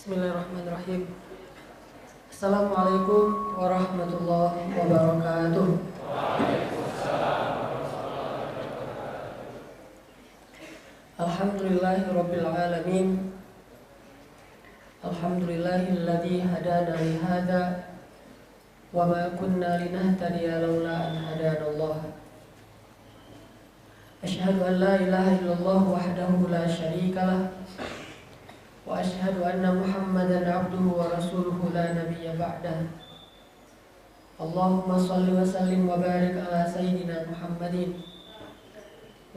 Bismillahirrahmanirrahim. Assalamualaikum warahmatullahi wabarakatuh. Alhamdulillahirabbil alamin. Alhamdulillahilladzi hadana li hadza wa ma kunna linahtadiya laula an hadanallah. Asyhadu an la ilaha illallah wahdahu la syarikalah wa asyhadu anna Muhammadan abduhu wa rasuluhu la nabiyya ba'dah. Allahumma shalli wa sallim wa barik ala sayyidina Muhammadin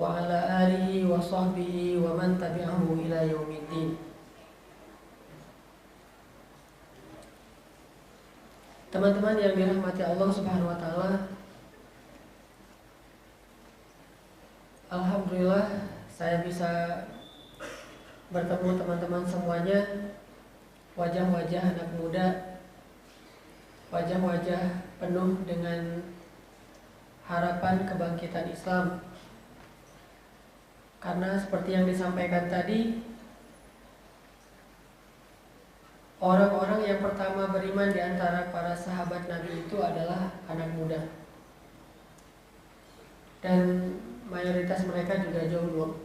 wa ala alihi wa sahbihi wa man tabi'ahu ila yaumiddin. Teman-teman yang dirahmati Allah Subhanahu wa taala, alhamdulillah saya bisa bertemu teman-teman semuanya, wajah-wajah anak muda, wajah-wajah penuh dengan harapan kebangkitan Islam. Karena seperti yang disampaikan tadi, orang-orang yang pertama beriman di antara para sahabat Nabi itu adalah anak muda. Dan mayoritas mereka juga jomblo.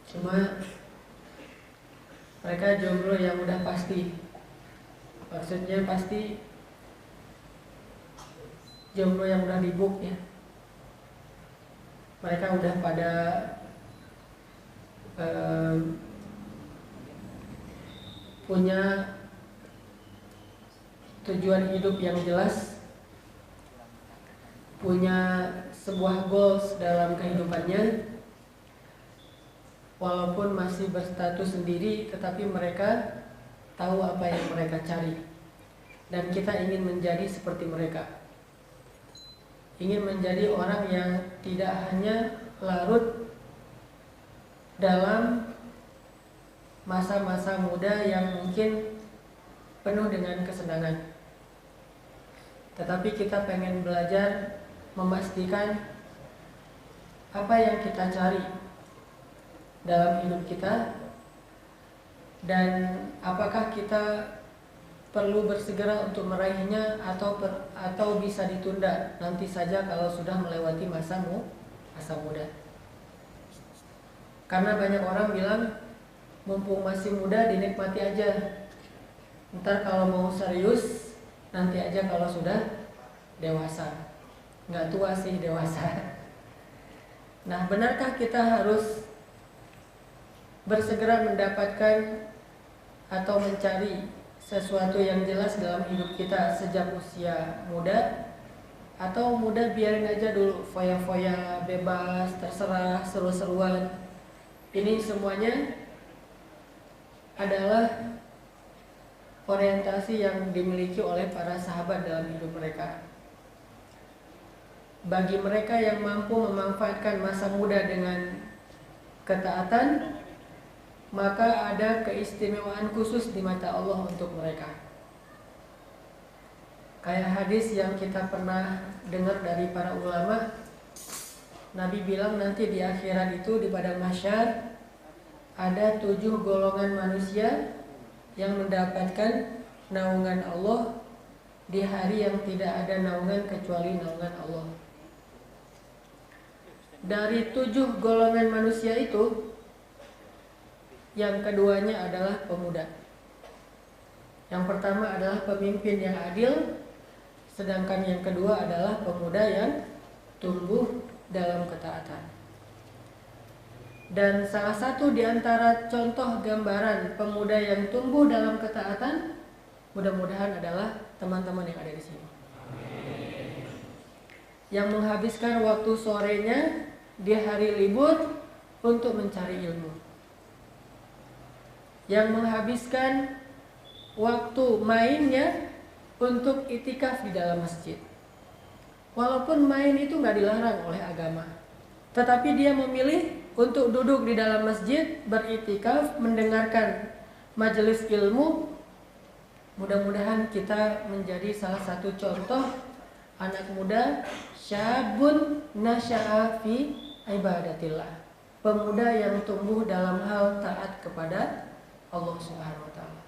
Cuma mereka jomblo yang udah pasti. Maksudnya pasti jomblo yang udah dibuk ya. Mereka udah pada punya tujuan hidup yang jelas, punya sebuah goals dalam kehidupannya. Walaupun masih berstatus sendiri, tetapi mereka tahu apa yang mereka cari. Dan kita ingin menjadi seperti mereka. Ingin menjadi orang yang tidak hanya larut dalam masa-masa muda yang mungkin penuh dengan kesenangan. Tetapi kita pengen belajar memastikan apa yang kita cari dalam hidup kita, dan apakah kita perlu bersegera untuk meraihnya atau bisa ditunda nanti saja kalau sudah melewati masa muda. Karena banyak orang bilang mumpung masih muda dinikmati aja, ntar kalau mau serius nanti aja kalau sudah dewasa. Nggak tua sih, dewasa. Nah, benarkah kita harus bersegera mendapatkan atau mencari sesuatu yang jelas dalam hidup kita sejak usia muda? Atau muda biarin aja dulu, foya-foya, bebas, terserah, seru-seruan? Ini semuanya adalah orientasi yang dimiliki oleh para sahabat dalam hidup mereka. Bagi mereka yang mampu memanfaatkan masa muda dengan ketaatan, maka ada keistimewaan khusus di mata Allah untuk mereka. Kayak hadis yang kita pernah dengar dari para ulama, Nabi bilang nanti di akhirat itu di padang mahsyar ada 7 golongan manusia yang mendapatkan naungan Allah di hari yang tidak ada naungan kecuali naungan Allah. Dari 7 golongan manusia itu, yang keduanya adalah pemuda. Yang pertama adalah pemimpin yang adil, sedangkan yang kedua adalah pemuda yang tumbuh dalam ketaatan. Dan salah satu di antara contoh gambaran pemuda yang tumbuh dalam ketaatan, mudah-mudahan adalah teman-teman yang ada di sini. Yang menghabiskan waktu sorenya di hari libur untuk mencari ilmu. Yang menghabiskan waktu mainnya untuk itikaf di dalam masjid. Walaupun main itu nggak dilarang oleh agama, tetapi dia memilih untuk duduk di dalam masjid, beritikaf, mendengarkan majelis ilmu. Mudah-mudahan kita menjadi salah satu contoh anak muda syabun nasya'a fi ibadatillah, pemuda yang tumbuh dalam hal taat kepada Allah Subhanahu wa taala.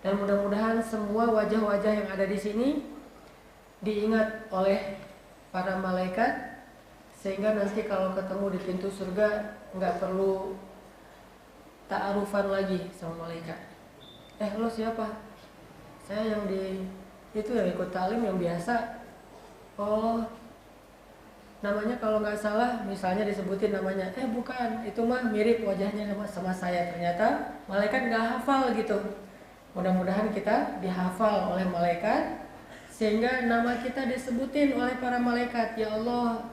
Dan mudah-mudahan semua wajah-wajah yang ada di sini diingat oleh para malaikat, sehingga nanti kalau ketemu di pintu surga nggak perlu ta'arufan lagi sama malaikat. Lo siapa? Saya yang itu yang ikut talim yang biasa. Oh, namanya kalau nggak salah misalnya disebutin namanya, bukan, itu mah mirip wajahnya sama saya. Ternyata malaikat nggak hafal gitu. Mudah-mudahan kita dihafal oleh malaikat sehingga nama kita disebutin oleh para malaikat. Ya Allah,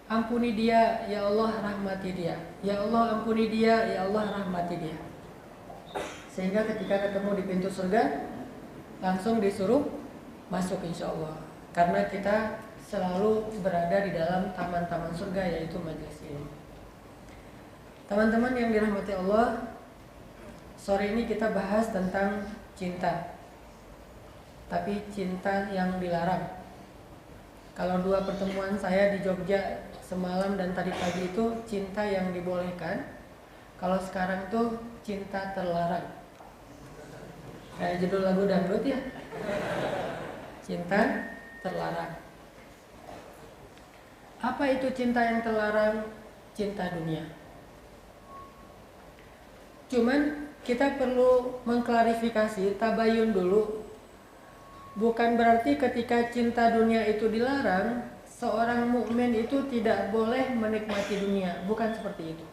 ampuni dia, ya Allah rahmati dia. Ya Allah ampuni dia, ya Allah rahmati dia. Sehingga ketika ketemu di pintu surga langsung disuruh masuk insya Allah. Karena kita selalu berada di dalam taman-taman surga, yaitu majelis ini. Teman-teman yang dirahmati Allah, sore ini kita bahas tentang cinta. Tapi cinta yang dilarang. Kalau 2 pertemuan saya di Jogja semalam dan tadi pagi itu cinta yang dibolehkan. Kalau sekarang tuh cinta terlarang. Kayak judul lagu dangdut ya. Cinta terlarang. Apa itu cinta yang terlarang? Cinta dunia. Cuman kita perlu mengklarifikasi, tabayun dulu. Bukan berarti ketika cinta dunia itu dilarang, seorang mukmin itu tidak boleh menikmati dunia. Bukan seperti itu.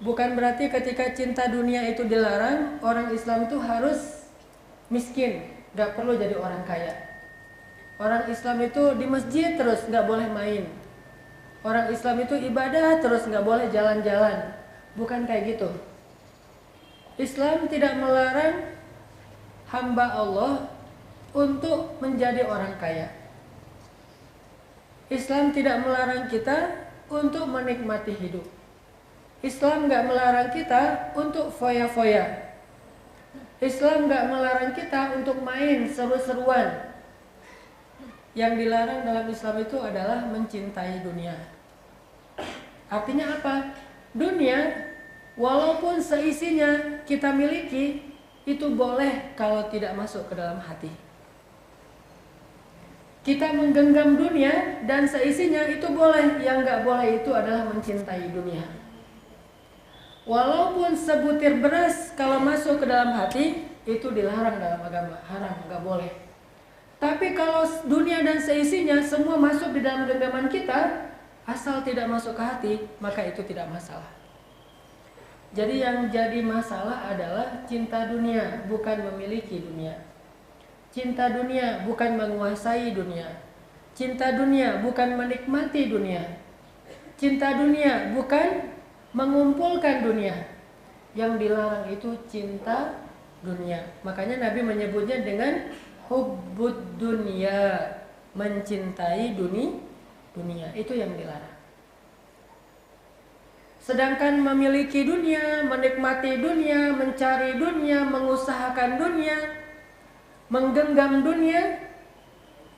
Bukan berarti ketika cinta dunia itu dilarang, orang Islam itu harus miskin, gak perlu jadi orang kaya. Orang Islam itu di masjid terus gak boleh main. Orang Islam itu ibadah terus gak boleh jalan-jalan. Bukan kayak gitu. Islam tidak melarang hamba Allah untuk menjadi orang kaya. Islam tidak melarang kita untuk menikmati hidup. Islam gak melarang kita untuk foya-foya. Islam gak melarang kita untuk main seru-seruan. Yang dilarang dalam Islam itu adalah mencintai dunia. Artinya apa? Dunia, walaupun seisinya kita miliki, itu boleh kalau tidak masuk ke dalam hati. Kita menggenggam dunia dan seisinya itu boleh. Yang gak boleh itu adalah mencintai dunia. Walaupun sebutir beras kalau masuk ke dalam hati, itu dilarang dalam agama, haram, gak boleh. Tapi kalau dunia dan seisinya semua masuk di dalam genggaman kita, asal tidak masuk ke hati, maka itu tidak masalah. Jadi yang jadi masalah adalah cinta dunia, bukan memiliki dunia. Cinta dunia bukan menguasai dunia. Cinta dunia bukan menikmati dunia. Cinta dunia bukan mengumpulkan dunia. Yang dilarang itu cinta dunia. Makanya Nabi menyebutnya dengan hubbud dunia, mencintai dunia. Itu yang dilarang. Sedangkan memiliki dunia, menikmati dunia, mencari dunia, mengusahakan dunia, menggenggam dunia,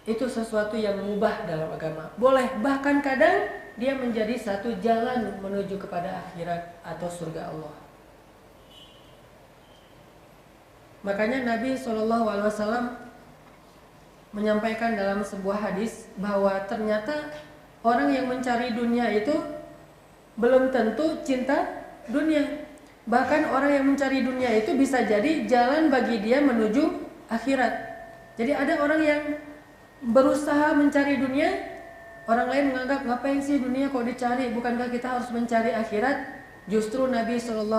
itu sesuatu yang mubah dalam agama. Boleh, bahkan kadang dia menjadi satu jalan menuju kepada akhirat atau surga Allah. Makanya Nabi SAW menyampaikan dalam sebuah hadis bahwa ternyata orang yang mencari dunia itu belum tentu cinta dunia. Bahkan orang yang mencari dunia itu bisa jadi jalan bagi dia menuju akhirat. Jadi ada orang yang berusaha mencari dunia, orang lain menganggap ngapain sih dunia kok dicari, bukankah kita harus mencari akhirat? Justru Nabi SAW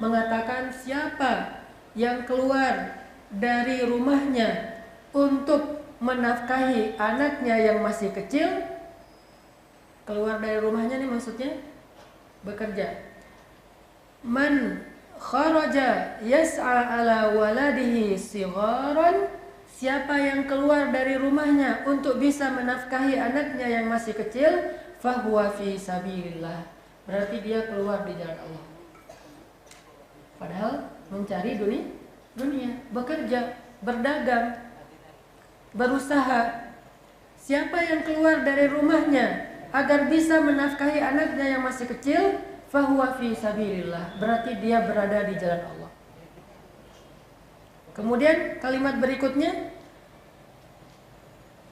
mengatakan siapa yang keluar dari rumahnya untuk menafkahi anaknya yang masih kecil. Keluar dari rumahnya nih maksudnya bekerja. Man kharaja yas'a ala waladihi sigharan, siapa yang keluar dari rumahnya untuk bisa menafkahi anaknya yang masih kecil, fahuwa fi sabilillah, berarti dia keluar di jalan Allah. Padahal mencari dunia, bekerja, berdagang, berusaha. Siapa yang keluar dari rumahnya agar bisa menafkahi anaknya yang masih kecil, fahuwa fi sabilillah, berarti dia berada di jalan Allah. Kemudian kalimat berikutnya,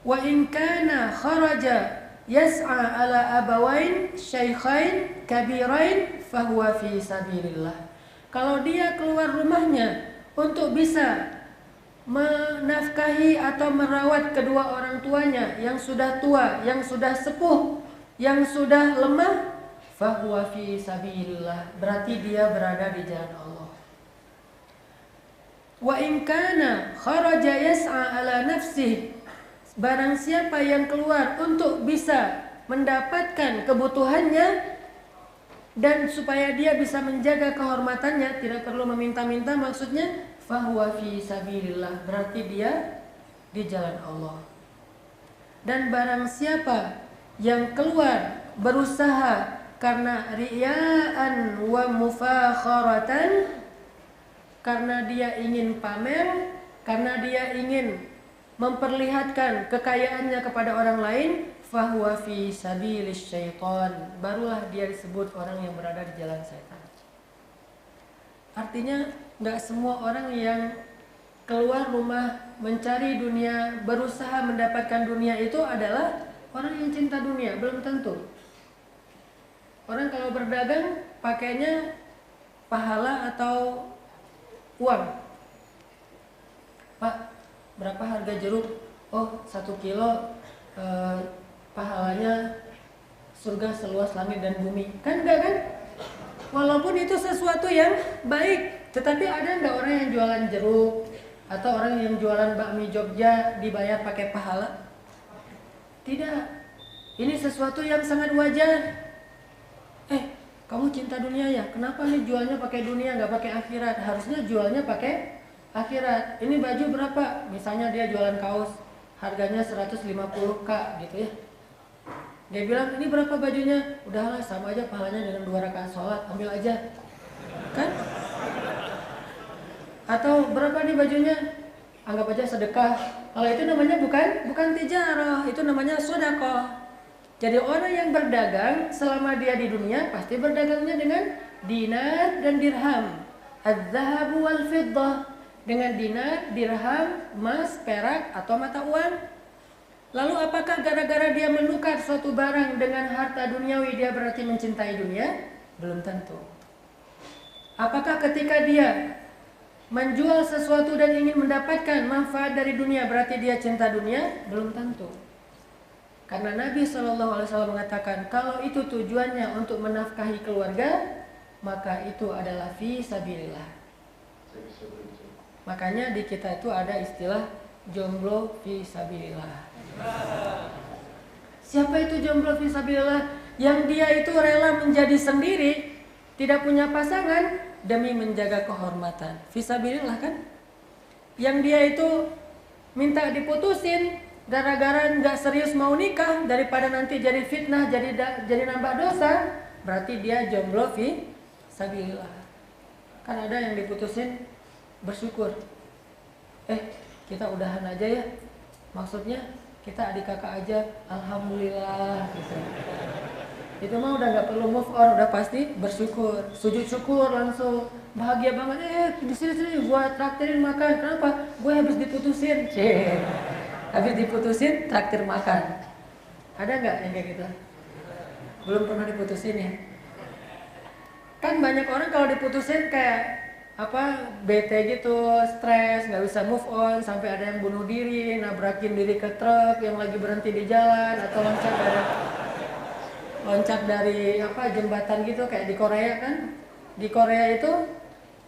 wa in kana kharaja yas'a ala abawain syaikhain kabirain fahuwa fi sabilillah. Kalau dia keluar rumahnya untuk bisa menafkahi atau merawat kedua orang tuanya yang sudah tua, yang sudah sepuh, yang sudah lemah, fahuwa fi sabilillah, berarti dia berada di jalan Allah. Wa in kana kharaja yas'a ala nafsihi, barang siapa yang keluar untuk bisa mendapatkan kebutuhannya dan supaya dia bisa menjaga kehormatannya, tidak perlu meminta-minta maksudnya, fahuwa fi sabilillah, berarti dia di jalan Allah. Dan barang siapa yang keluar berusaha karena riya'an wa mufakharatan, karena dia ingin pamer, karena dia ingin memperlihatkan kekayaannya kepada orang lain, fahuwa fi sabilis syaitan, barulah dia disebut orang yang berada di jalan setan. Artinya nggak semua orang yang keluar rumah mencari dunia, berusaha mendapatkan dunia itu adalah orang yang cinta dunia, belum tentu. Orang kalau berdagang pakainya pahala atau uang. Pak, berapa harga jeruk? Oh, 1 kilo pahalanya surga seluas langit dan bumi. Kan enggak kan? Walaupun itu sesuatu yang baik, tetapi ada enggak orang yang jualan jeruk atau orang yang jualan bakmi Jogja dibayar pakai pahala? Tidak. Ini sesuatu yang sangat wajar. Kamu cinta dunia ya? Kenapa nih jualnya pakai dunia nggak pakai akhirat? Harusnya jualnya pakai akhirat. Ini baju berapa? Misalnya dia jualan kaos, harganya 150k gitu ya. Dia bilang, ini berapa bajunya? Udahlah, sama aja pahalanya dengan 2 rakaat sholat, ambil aja. Kan? Atau berapa nih bajunya? Anggap aja sedekah. Kalau itu namanya bukan tijarah, itu namanya sedekah. Jadi orang yang berdagang selama dia di dunia pasti berdagangnya dengan dinar dan dirham. Az-zahabu wal fiddah, dengan dinar, dirham, emas, perak atau mata uang. Lalu apakah gara-gara dia menukar suatu barang dengan harta duniawi dia berarti mencintai dunia? Belum tentu. Apakah ketika dia menjual sesuatu dan ingin mendapatkan manfaat dari dunia berarti dia cinta dunia? Belum tentu. Karena Nabi SAW mengatakan kalau itu tujuannya untuk menafkahi keluarga, maka itu adalah fi sabilillah. Makanya di kita itu ada istilah jomblo fi sabilillah. Siapa itu jomblo fi sabilillah? Yang dia itu rela menjadi sendiri, tidak punya pasangan demi menjaga kehormatan. Fi sabilillah kan? Yang dia itu minta diputusin gara-gara nggak serius mau nikah, daripada nanti jadi fitnah, jadi nambah dosa, berarti dia jomblo fi sabilillah. Kan ada yang diputusin bersyukur, kita udahan aja ya, maksudnya kita adik kakak aja, alhamdulillah gitu. Itu mah udah nggak perlu move on, udah pasti bersyukur, sujud syukur langsung, bahagia banget. Di sini gua traktirin makan, kenapa? Gue habis diputusin, habis diputusin traktir makan. Ada nggak yang kayak gitu? Belum pernah diputusin ya? Kan banyak orang kalau diputusin kayak bete gitu, stres, nggak bisa move on, sampai ada yang bunuh diri, nabrakin diri ke truk yang lagi berhenti di jalan, atau loncat dari jembatan gitu kayak di Korea kan? Di Korea itu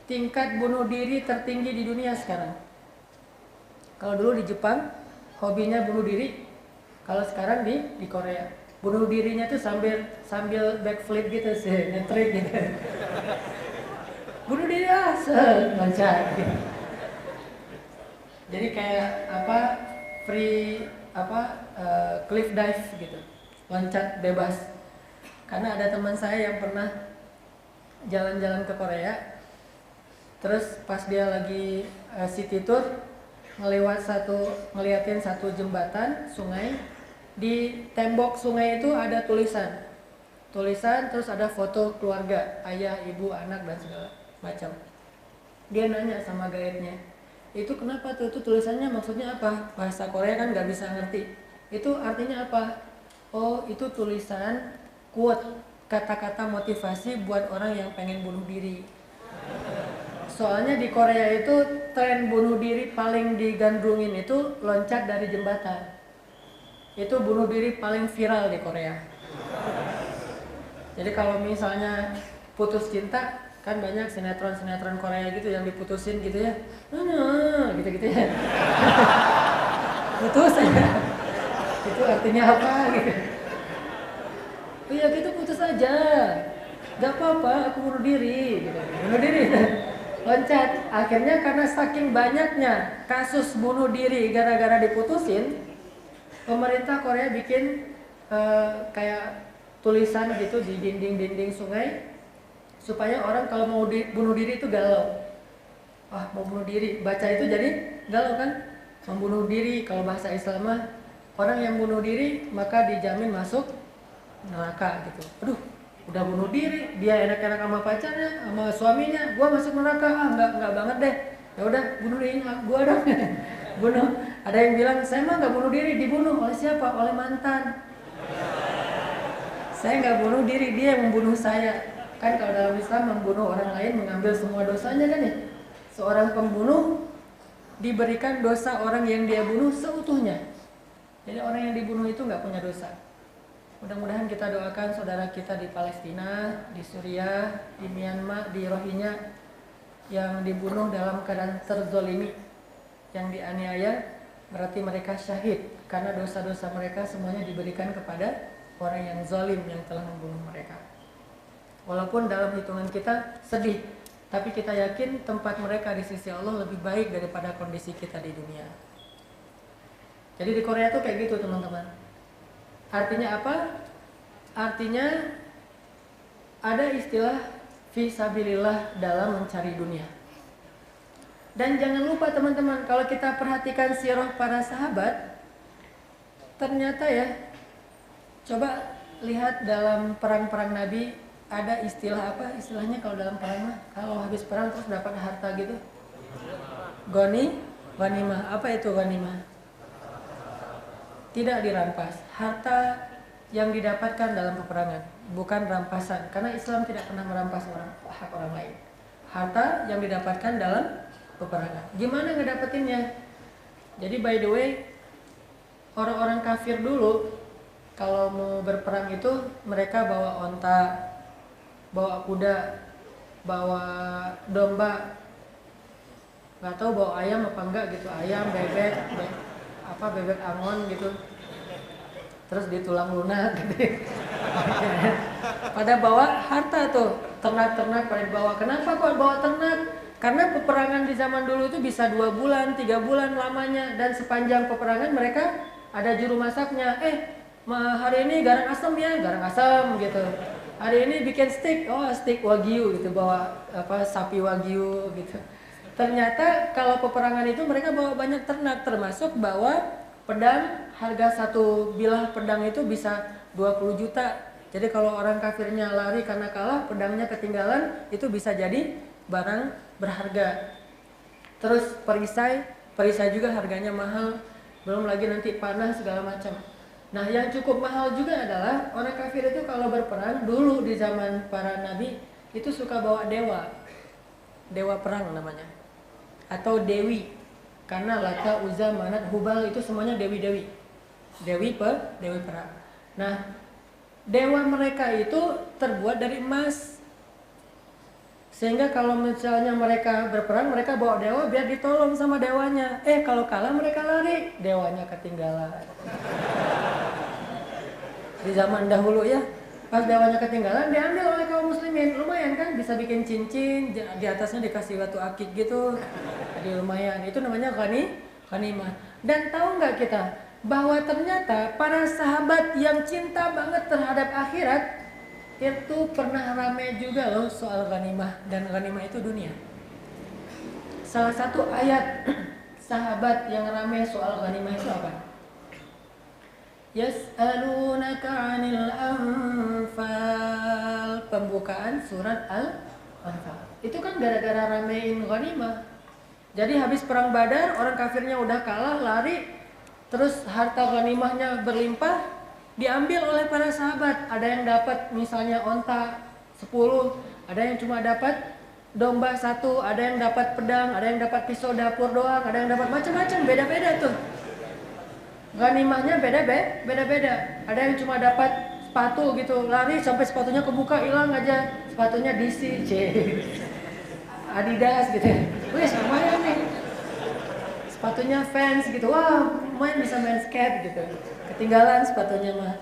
tingkat bunuh diri tertinggi di dunia sekarang. Kalau dulu di Jepang hobinya bunuh diri, kalau sekarang di Korea bunuh dirinya tuh sambil backflip gitu sih, ngetrik gitu. Bunuh diri loncat gitu. Jadi kayak free cliff dive gitu, loncat bebas. Karena ada teman saya yang pernah jalan-jalan ke Korea, terus pas dia lagi city tour ngeliatin satu jembatan sungai, Di tembok sungai itu ada tulisan, terus ada foto keluarga, ayah, ibu, anak dan segala macam. Dia nanya sama guide-nya, itu kenapa tuh? Itu tulisannya maksudnya apa? Bahasa Korea kan nggak bisa ngerti. Itu artinya apa? Oh, itu tulisan quote, kata-kata motivasi buat orang yang pengen bunuh diri. Soalnya di Korea itu tren bunuh diri paling digandrungin itu loncat dari jembatan. Itu bunuh diri paling viral di Korea. Jadi kalau misalnya putus cinta, kan banyak sinetron Korea gitu yang diputusin gitu ya, gitu ya. Putus ya. Itu artinya apa gitu? Iya gitu, putus aja, gak apa-apa, aku bunuh diri gitu. Bunuh diri loncat. Akhirnya karena saking banyaknya kasus bunuh diri gara-gara diputusin, pemerintah Korea bikin kayak tulisan gitu di dinding-dinding sungai, supaya orang kalau mau bunuh diri itu galau. Wah, mau bunuh diri, baca itu jadi galau kan? Membunuh diri, kalau bahasa Islam mah, orang yang bunuh diri maka dijamin masuk neraka gitu. Aduh, udah bunuh diri, dia enak-enak sama pacarnya, sama suaminya, gua masuk neraka. Enggak banget deh. Ya udah, bunuh diri gua dong. Bunuh. Ada yang bilang, saya mah nggak bunuh diri, dibunuh oleh siapa? Oleh mantan. Saya nggak bunuh diri, dia yang membunuh saya. Kan kalau dalam Islam membunuh orang lain mengambil semua dosanya kan ya. Seorang pembunuh diberikan dosa orang yang dia bunuh seutuhnya. Jadi orang yang dibunuh itu nggak punya dosa. Mudah-mudahan kita doakan saudara kita di Palestina, di Suriah, di Myanmar, di Rohingya yang dibunuh dalam keadaan terzolimi, yang dianiaya, berarti mereka syahid karena dosa-dosa mereka semuanya diberikan kepada orang yang zalim yang telah membunuh mereka. Walaupun dalam hitungan kita sedih, tapi kita yakin tempat mereka di sisi Allah lebih baik daripada kondisi kita di dunia. Jadi di Korea tuh kayak gitu teman-teman. Artinya apa? Artinya ada istilah fisabilillah dalam mencari dunia. Dan jangan lupa teman-teman, kalau kita perhatikan sirah para sahabat, ternyata ya, coba lihat dalam perang-perang Nabi, ada istilah apa? Istilahnya kalau dalam perang mah, kalau habis perang terus dapat harta gitu, ghanimah. Apa itu ghanimah? Tidak dirampas. Harta yang didapatkan dalam peperangan, bukan rampasan. Karena Islam tidak pernah merampas hak orang lain. Harta yang didapatkan dalam peperangan. Gimana ngedapetinnya? Jadi by the way, orang-orang kafir dulu kalau mau berperang itu mereka bawa onta, bawa kuda, bawa domba, nggak tahu bawa ayam apa enggak gitu, ayam, bebek, bebek angon gitu, terus ditulang lunak gitu. Pada bawa harta tuh, ternak-ternak pada bawa. Kenapa kok bawa ternak? Karena peperangan di zaman dulu itu bisa 2 bulan, 3 bulan lamanya, dan sepanjang peperangan mereka ada juru masaknya. Hari ini garang asam ya, garang asam gitu. Hari ini bikin steak, steak wagyu gitu, bawa sapi wagyu gitu. Ternyata kalau peperangan itu mereka bawa banyak ternak, termasuk bawa pedang. Harga satu bilah pedang itu bisa 20 juta. Jadi kalau orang kafirnya lari karena kalah, pedangnya ketinggalan, itu bisa jadi barang berharga. Terus perisai juga harganya mahal, belum lagi nanti panah segala macam. Nah, yang cukup mahal juga adalah orang kafir itu kalau berperang dulu di zaman para nabi itu suka bawa dewa perang namanya, atau dewi, karena Lata, Uzza, Manat, Hubal itu semuanya dewi perang. Nah, dewa mereka itu terbuat dari emas. Sehingga kalau misalnya mereka berperang, mereka bawa dewa biar ditolong sama dewanya. Kalau kalah mereka lari, dewanya ketinggalan. Di zaman dahulu ya, pas dewanya ketinggalan diambil oleh kaum muslimin. Lumayan kan, bisa bikin cincin, di atasnya dikasih batu akik gitu. Jadi lumayan, itu namanya ghanimah. Dan tahu nggak kita bahwa ternyata para sahabat yang cinta banget terhadap akhirat itu pernah ramai juga loh soal ghanimah, dan ghanimah itu dunia. Salah satu ayat sahabat yang ramai soal ghanimah itu apa? Yas'alunaka 'anil anfal. Pembukaan surat Al-Anfal. Itu kan gara-gara ramein ghanimah. Jadi habis perang Badar, orang kafirnya udah kalah, lari, terus harta ghanimahnya berlimpah, diambil oleh para sahabat. Ada yang dapat misalnya onta 10, ada yang cuma dapat domba 1, ada yang dapat pedang, ada yang dapat pisau dapur doang, ada yang dapat macam-macam, beda-beda tuh. Ghanimahnya beda-beda. Ada yang cuma dapat sepatu gitu, lari sampai sepatunya kebuka, hilang aja. Sepatunya DC, Adidas gitu. Wih, lumayan nih. Sepatunya Vans gitu. Wah, main bisa main skate gitu. Ketinggalan sepatunya mah.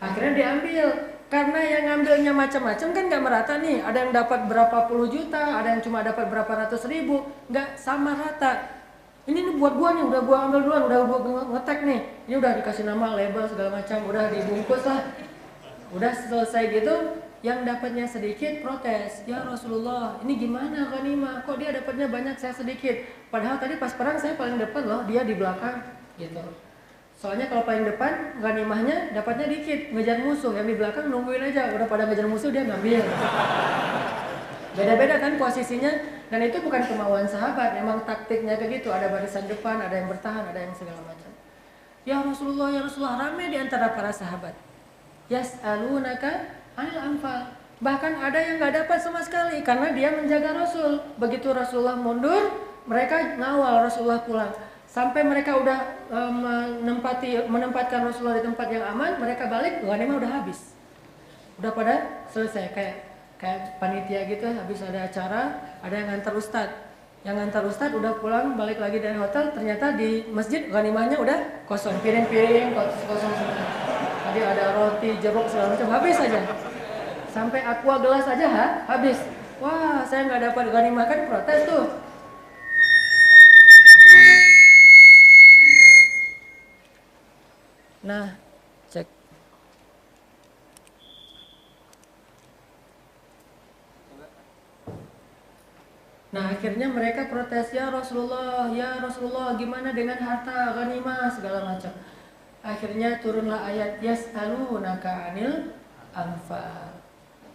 Akhirnya diambil. Karena yang ngambilnya macam-macam kan nggak merata nih. Ada yang dapat berapa puluh juta, ada yang cuma dapat berapa ratus ribu, nggak sama rata. Ini nih buat gua nih, udah gua ambil duluan, udah gua ngetek nih. Ini udah dikasih nama, label segala macam, udah dibungkus lah. Udah selesai gitu, yang dapatnya sedikit protes. Ya Rasulullah, ini gimana ghanimah? Kok dia dapatnya banyak, saya sedikit? Padahal tadi pas perang saya paling depan loh, dia di belakang gitu. Soalnya kalau paling depan ghanimahnya dapatnya dikit, ngejar musuh. Yang di belakang nungguin aja, udah pada ngejar musuh dia ngambil. Beda-beda kan posisinya, dan itu bukan kemauan sahabat, emang taktiknya kayak gitu. Ada barisan depan, ada yang bertahan, ada yang segala macam. Ya Rasulullah, rame di antara para sahabat. Yas'alunaka 'anil anfal. Bahkan ada yang nggak dapat sama sekali karena dia menjaga Rasul. Begitu Rasulullah mundur, mereka ngawal Rasulullah pulang. Sampai mereka udah menempatkan Rasulullah di tempat yang aman, mereka balik, ghanimah udah habis. Udah pada selesai, kayak panitia gitu, habis ada acara, ada yang ngantar ustadz. Yang ngantar ustadz udah pulang, balik lagi dari hotel, ternyata di masjid ghanimahnya udah kosong, piring-piring kosong semua. Tadi ada roti, jeruk segala macam, habis aja. Sampai aqua gelas aja habis. Wah, saya nggak dapat ghanimah, kan protes tuh. Nah, cek. Nah, akhirnya mereka protes, ya Rasulullah, gimana dengan harta ghanimah segala macam. Akhirnya turunlah ayat yas'alunaka 'anil anfal.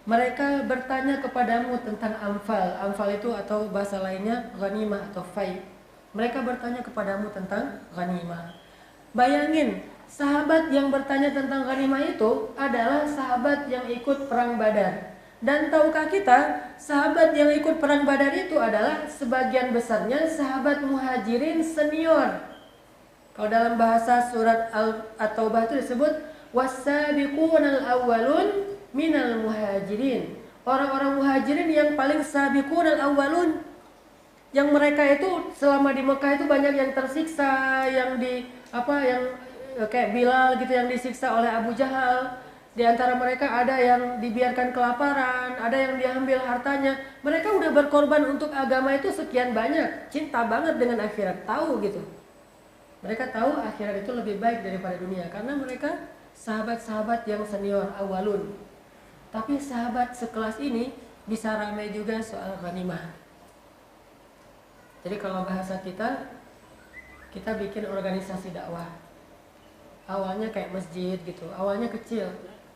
Mereka bertanya kepadamu tentang anfal. Anfal itu atau bahasa lainnya ghanimah atau fai. Mereka bertanya kepadamu tentang ghanimah. Bayangin, sahabat yang bertanya tentang ghanimah itu adalah sahabat yang ikut perang Badar. Dan tahukah kita, sahabat yang ikut perang Badar itu adalah sebagian besarnya sahabat muhajirin senior. Kalau dalam bahasa surat At-Taubah itu disebut was-sabiqunal awwalun minal muhajirin. Orang-orang muhajirin yang paling sabiqunal awwalun. Yang mereka itu selama di Mekah itu banyak yang tersiksa, yang kayak Bilal gitu yang disiksa oleh Abu Jahal. Di antara mereka ada yang dibiarkan kelaparan, ada yang diambil hartanya. Mereka udah berkorban untuk agama itu sekian banyak, cinta banget dengan akhirat, tahu gitu. Mereka tahu akhirat itu lebih baik daripada dunia karena mereka sahabat-sahabat yang senior awalun. Tapi sahabat sekelas ini bisa ramai juga soal ghanimah. Jadi kalau bahasa kita bikin organisasi dakwah. Awalnya kayak masjid gitu, awalnya kecil.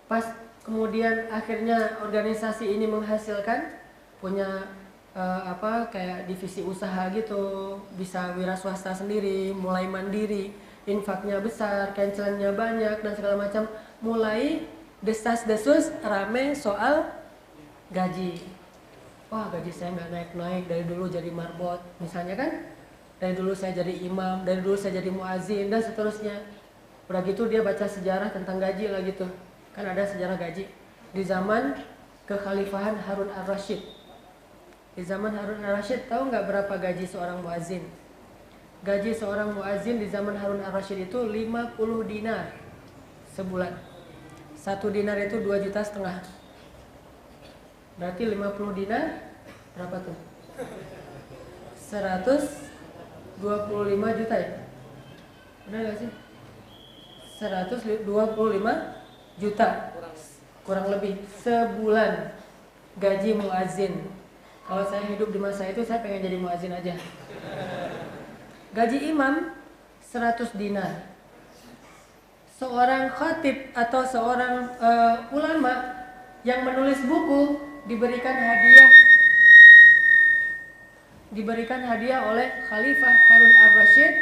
Pas kemudian akhirnya organisasi ini menghasilkan punya kayak divisi usaha gitu, bisa wira swasta sendiri, mulai mandiri, infaknya besar, cancelannya banyak dan segala macam. Mulai desas-desus rame soal gaji. Wah, gaji saya nggak naik-naik, dari dulu jadi marbot misalnya kan, dari dulu saya jadi imam, dari dulu saya jadi muazin dan seterusnya. Udah gitu dia baca sejarah tentang gaji lah gitu. Kan ada sejarah gaji di zaman kekhalifahan Harun Ar-Rasyid. Di zaman Harun Ar-Rasyid, tahu nggak berapa gaji seorang muazin? Gaji seorang muazin di zaman Harun Ar-Rasyid itu 50 dinar sebulan. 1 dinar itu 2,5 juta. Berarti 50 dinar berapa tuh? 125 juta ya? Benar gak sih? 125 juta kurang lebih sebulan gaji muazin. Kalau saya hidup di masa itu saya pengen jadi muazin aja. Gaji imam 100 dinar seorang khatib atau seorang ulama yang menulis buku diberikan hadiah oleh Khalifah Harun ar-Rasyid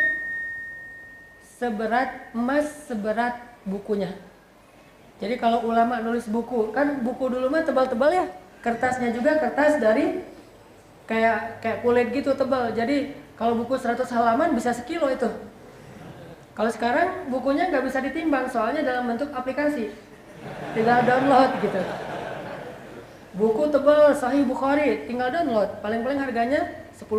seberat emas seberat bukunya. Jadi kalau ulama nulis buku, kan buku dulu mah tebal-tebal ya, kertasnya juga kertas dari kayak kulit gitu tebal. Jadi kalau buku 100 halaman bisa sekilo itu. Kalau sekarang bukunya nggak bisa ditimbang soalnya dalam bentuk aplikasi, tinggal download gitu. Buku tebal Sahih Bukhari tinggal download, paling-paling harganya $10,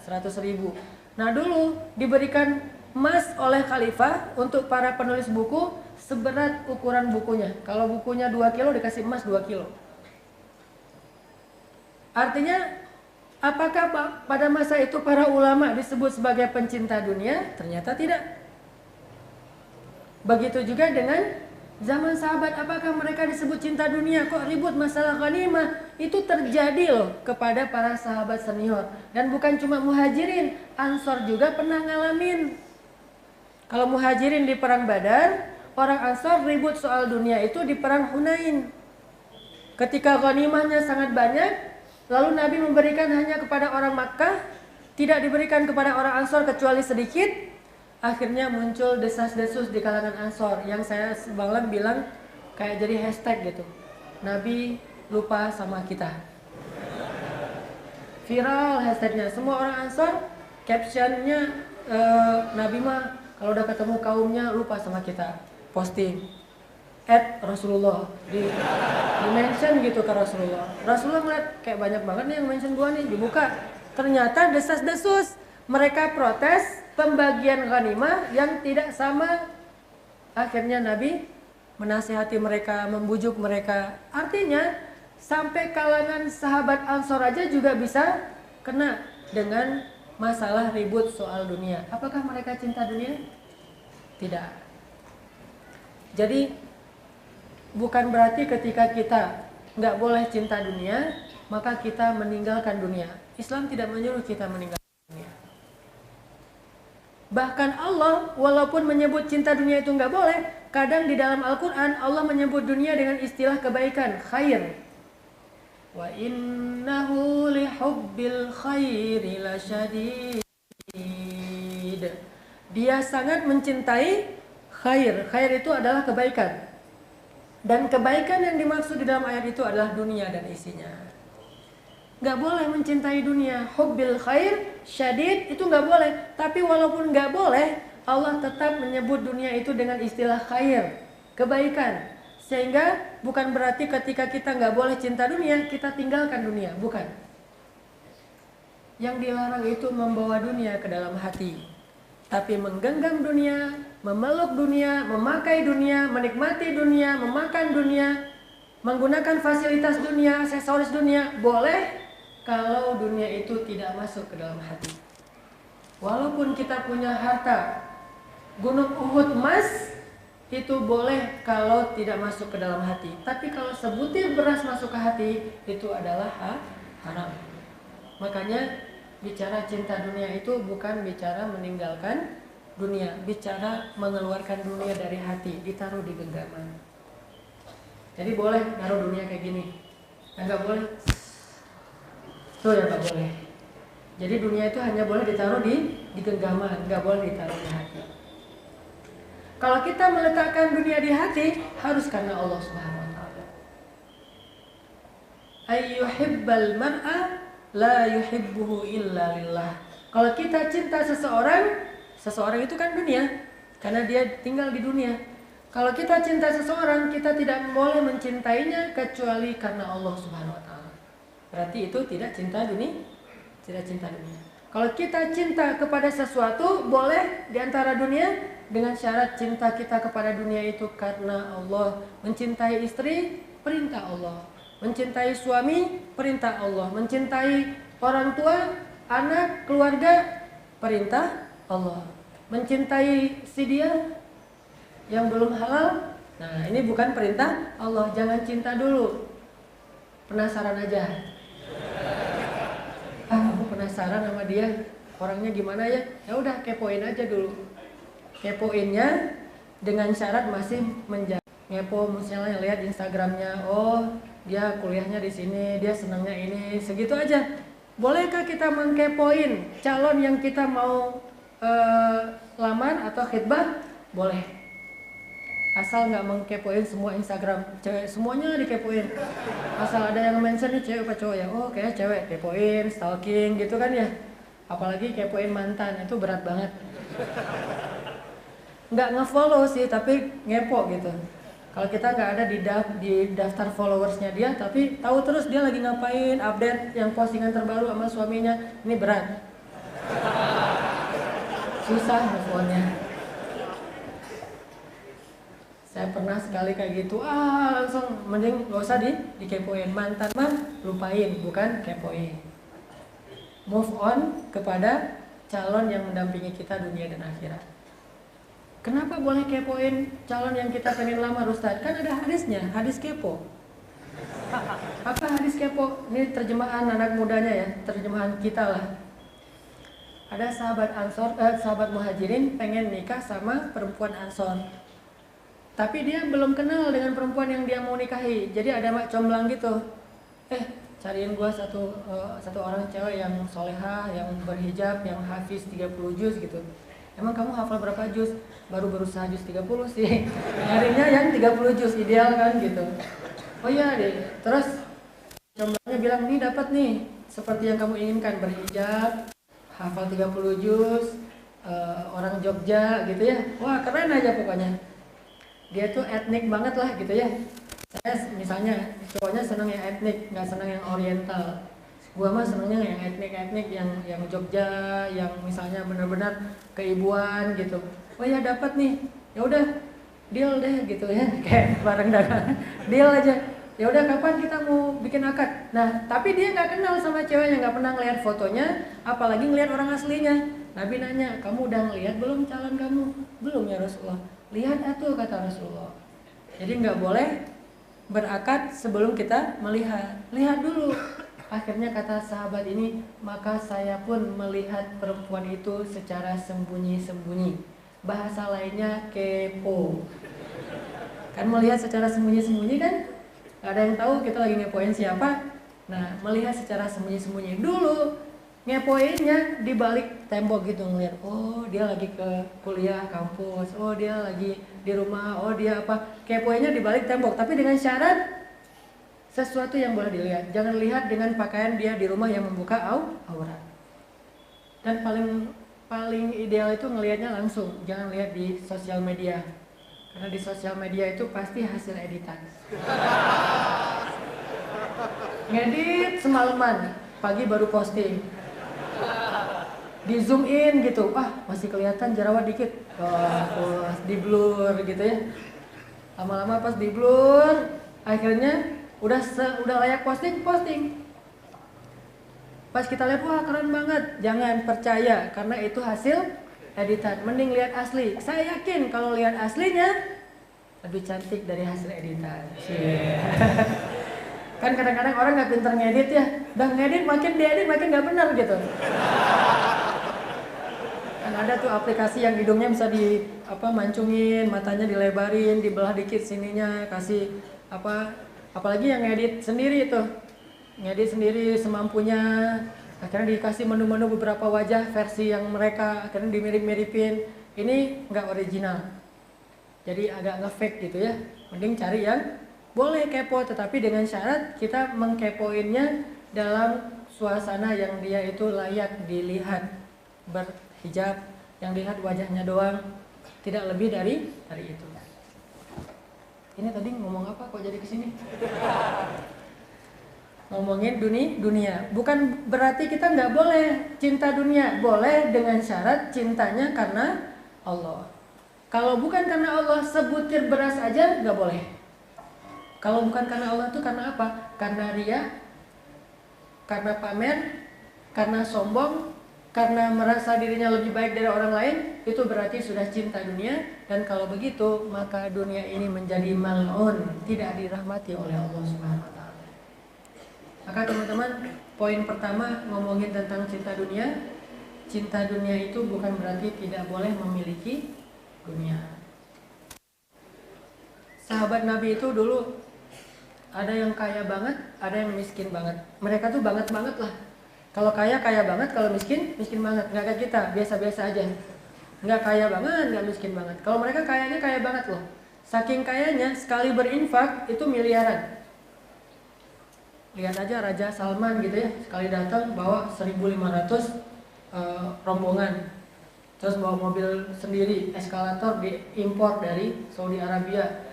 100.000. Nah dulu diberikan emas oleh khalifah untuk para penulis buku seberat ukuran bukunya. Kalau bukunya 2 kilo dikasih emas 2 kilo. Artinya apakah pada masa itu para ulama disebut sebagai pencinta dunia? Ternyata tidak. Begitu juga dengan zaman sahabat, apakah mereka disebut cinta dunia? Kok ribut masalah ghanimah? Itu terjadi loh kepada para sahabat senior. Dan bukan cuma muhajirin, ansor juga pernah ngalamin. Kalau muhajirin di perang Badar, orang ansor ribut soal dunia itu di perang Hunain. Ketika ghanimahnya sangat banyak, lalu Nabi memberikan hanya kepada orang Makkah, tidak diberikan kepada orang ansor kecuali sedikit. Akhirnya muncul desas-desus di kalangan ansor yang saya sebelum bilang kayak jadi hashtag gitu. Nabi lupa sama kita. Viral hashtagnya. Semua orang ansor captionnya Nabi mah kalau udah ketemu kaumnya lupa sama kita. Posting @Rasulullah di mention gitu ke Rasulullah. Rasulullah ngeliat kayak banyak banget nih yang mention gua nih, dibuka. Ternyata desas-desus. Mereka protes pembagian ghanimah yang tidak sama. Akhirnya Nabi menasihati mereka, membujuk mereka. Artinya sampai kalangan sahabat Ansor aja juga bisa kena dengan masalah ribut soal dunia. Apakah mereka cinta dunia? Tidak. Jadi bukan berarti ketika kita nggak boleh cinta dunia maka kita meninggalkan dunia. Islam tidak menyuruh kita meninggalkan dunia. Bahkan Allah walaupun menyebut cinta dunia itu nggak boleh, kadang di dalam Al-Quran Allah menyebut dunia dengan istilah kebaikan, khair. Wa innahu lihubbil khairi lasyadid. Dia sangat mencintai khair. Khair itu adalah kebaikan. Dan kebaikan yang dimaksud di dalam ayat itu adalah dunia dan isinya. Gak boleh mencintai dunia. Hubbil khair syadid itu gak boleh. Tapi walaupun gak boleh, Allah tetap menyebut dunia itu dengan istilah khair, kebaikan. Sehingga bukan berarti ketika kita gak boleh cinta dunia, kita tinggalkan dunia. Bukan. Yang dilarang itu membawa dunia ke dalam hati. Tapi menggenggam dunia, memeluk dunia, memakai dunia, menikmati dunia, memakan dunia, menggunakan fasilitas dunia, aksesoris dunia, boleh. Kalau dunia itu tidak masuk ke dalam hati. Walaupun kita punya harta Gunung Uhud emas, itu boleh kalau tidak masuk ke dalam hati. Tapi kalau sebutir beras masuk ke hati, itu adalah haram. Makanya bicara cinta dunia itu bukan bicara meninggalkan dunia, bicara mengeluarkan dunia dari hati, ditaruh di genggaman. Jadi boleh naruh dunia kayak gini, enggak boleh. Tuh ya nggak boleh. Jadi dunia itu hanya boleh ditaruh di genggaman, nggak boleh ditaruh di hati. Kalau kita meletakkan dunia di hati, harus karena Allah Subhanahu Wa Taala. Ayyuhibbal mar'a la yuhibbuhu illa lillah. Kalau kita cinta seseorang itu kan dunia, karena dia tinggal di dunia. Kalau kita cinta seseorang, kita tidak boleh mencintainya kecuali karena Allah Subhanahu Wa Taala. Berarti itu tidak cinta dunia. Kalau kita cinta kepada sesuatu, boleh diantara dunia dengan syarat cinta kita kepada dunia itu karena Allah. Mencintai istri, perintah Allah. Mencintai suami, perintah Allah. Mencintai orang tua, anak, keluarga, perintah Allah. Mencintai si dia yang belum halal, nah ini bukan perintah Allah. Jangan cinta dulu, penasaran aja. Aku penasaran sama dia, orangnya gimana ya? Ya udah kepoin aja dulu. Kepoinnya dengan syarat masih menjaga ngepo, misalnya lihat Instagramnya, oh dia kuliahnya di sini, dia senangnya ini, segitu aja. Bolehkah kita mengkepoin calon yang kita mau lamar atau khitbah? Boleh, asal nggak mengkepoin semua Instagram cewek, semuanya dikepoin. Asal ada yang mention nih cewek apa cowok ya, oh kayak cewek, kepoin, stalking gitu kan ya. Apalagi kepoin mantan, itu berat banget. Nggak ngefollow sih, tapi ngepo gitu. Kalau kita nggak ada di daftar followersnya dia, tapi tahu terus dia lagi ngapain, update yang postingan terbaru sama suaminya, ini berat. Susah move-on-nya. Saya pernah sekali kayak gitu, langsung mending gak usah dikepoin. Mantan mah lupain, bukan kepoin. Move on kepada calon yang mendampingi kita dunia dan akhirat. Kenapa boleh kepoin calon yang kita pengen lamar, Ustaz? Kan ada hadisnya, hadis kepo. Apa hadis kepo? Ini terjemahan anak mudanya ya, terjemahan kita lah. Ada sahabat muhajirin pengen nikah sama perempuan Ansor. Tapi dia belum kenal dengan perempuan yang dia mau nikahi. Jadi ada mak comblang gitu. Cariin gua satu orang cewek yang solehah, yang berhijab, yang hafiz 30 juz gitu. Emang kamu hafal berapa juz? Baru berusaha juz 30 sih. Nyarinya yang 30 juz ideal kan gitu. Oh iya deh. Terus comblangnya bilang, nih dapat nih, seperti yang kamu inginkan, berhijab, hafal 30 juz, orang Jogja gitu ya. Wah keren aja pokoknya. Dia tuh etnik banget lah gitu ya. Saya misalnya cowoknya seneng yang etnik, nggak seneng yang oriental. Gua mah senengnya yang etnik yang Jogja, yang misalnya benar-benar keibuan gitu. Oh ya dapat nih, ya udah deal deh gitu ya, kayak bareng dagang, deal aja. Ya udah kapan kita mau bikin akad? Nah tapi dia nggak kenal sama ceweknya, nggak pernah ngeliat fotonya, apalagi ngeliat orang aslinya. Nabi nanya, kamu udah ngeliat belum calon kamu? Belum ya Rasulullah. Lihat atuh kata Rasulullah. Jadi nggak boleh berakad sebelum kita melihat, lihat dulu. Akhirnya kata sahabat ini, maka saya pun melihat perempuan itu secara sembunyi-sembunyi. Bahasa lainnya kepo. Kan melihat secara sembunyi-sembunyi kan? Gak ada yang tahu kita lagi ngepoin siapa. Nah, melihat secara sembunyi-sembunyi dulu. Ngepoinnya di balik tembok gitu ngeliat. Oh, dia lagi ke kuliah kampus. Oh, dia lagi di rumah. Oh, dia apa? Kepoinnya di balik tembok, tapi dengan syarat sesuatu yang boleh dilihat. Jangan lihat dengan pakaian dia di rumah yang membuka aurat. Dan paling ideal itu ngelihatnya langsung, jangan lihat di sosial media. Karena di sosial media itu pasti hasil editan. Ngedit semalaman, pagi baru posting. Di zoom in gitu, masih kelihatan jerawat dikit. Terus di blur gitu ya. Lama-lama pas di blur, akhirnya udah layak posting. Pas kita lihat, wah keren banget. Jangan percaya karena itu hasil editan. Mending lihat asli. Saya yakin kalau lihat aslinya lebih cantik dari hasil editan. Kan kadang-kadang orang nggak pintar ngedit ya. Udah ngedit makin diedit makin nggak benar gitu. Kan ada tuh aplikasi yang hidungnya bisa mancungin, matanya dilebarin, dibelah dikit sininya, kasih apalagi yang ngedit sendiri itu, ngedit sendiri semampunya, akhirnya dikasih menu-menu beberapa wajah versi yang mereka, akhirnya dimirip-miripin. Ini nggak original, jadi agak nge-fake gitu ya. Mending cari yang boleh kepo, tetapi dengan syarat kita mengkepoinnya dalam suasana yang dia itu layak dilihat, berhijab, yang dilihat wajahnya doang, tidak lebih dari itu. Ini tadi ngomong apa kok jadi kesini? Ngomongin dunia. Bukan berarti kita nggak boleh cinta dunia. Boleh dengan syarat cintanya karena Allah. Kalau bukan karena Allah, sebutir beras aja nggak boleh. Kalau bukan karena Allah itu karena apa? Karena ria, karena pamer, karena sombong, karena merasa dirinya lebih baik dari orang lain, itu berarti sudah cinta dunia. Dan kalau begitu, maka dunia ini menjadi mal'un, tidak dirahmati oleh Allah Subhanahu wa taala. Maka teman-teman, poin pertama ngomongin tentang cinta dunia. Cinta dunia itu bukan berarti tidak boleh memiliki dunia. sahabat Nabi itu dulu ada yang kaya banget, ada yang miskin banget. Mereka tuh banget lah. Kalau kaya banget, kalau miskin banget. Nggak kayak kita, biasa-biasa aja. Nggak kaya banget, nggak miskin banget. Kalau mereka kayanya kaya banget loh. Saking kayanya, sekali berinfak itu miliaran. Lihat aja Raja Salman gitu ya, sekali datang bawa 1.500 rombongan. Terus bawa mobil sendiri, eskalator diimpor dari Saudi Arabia.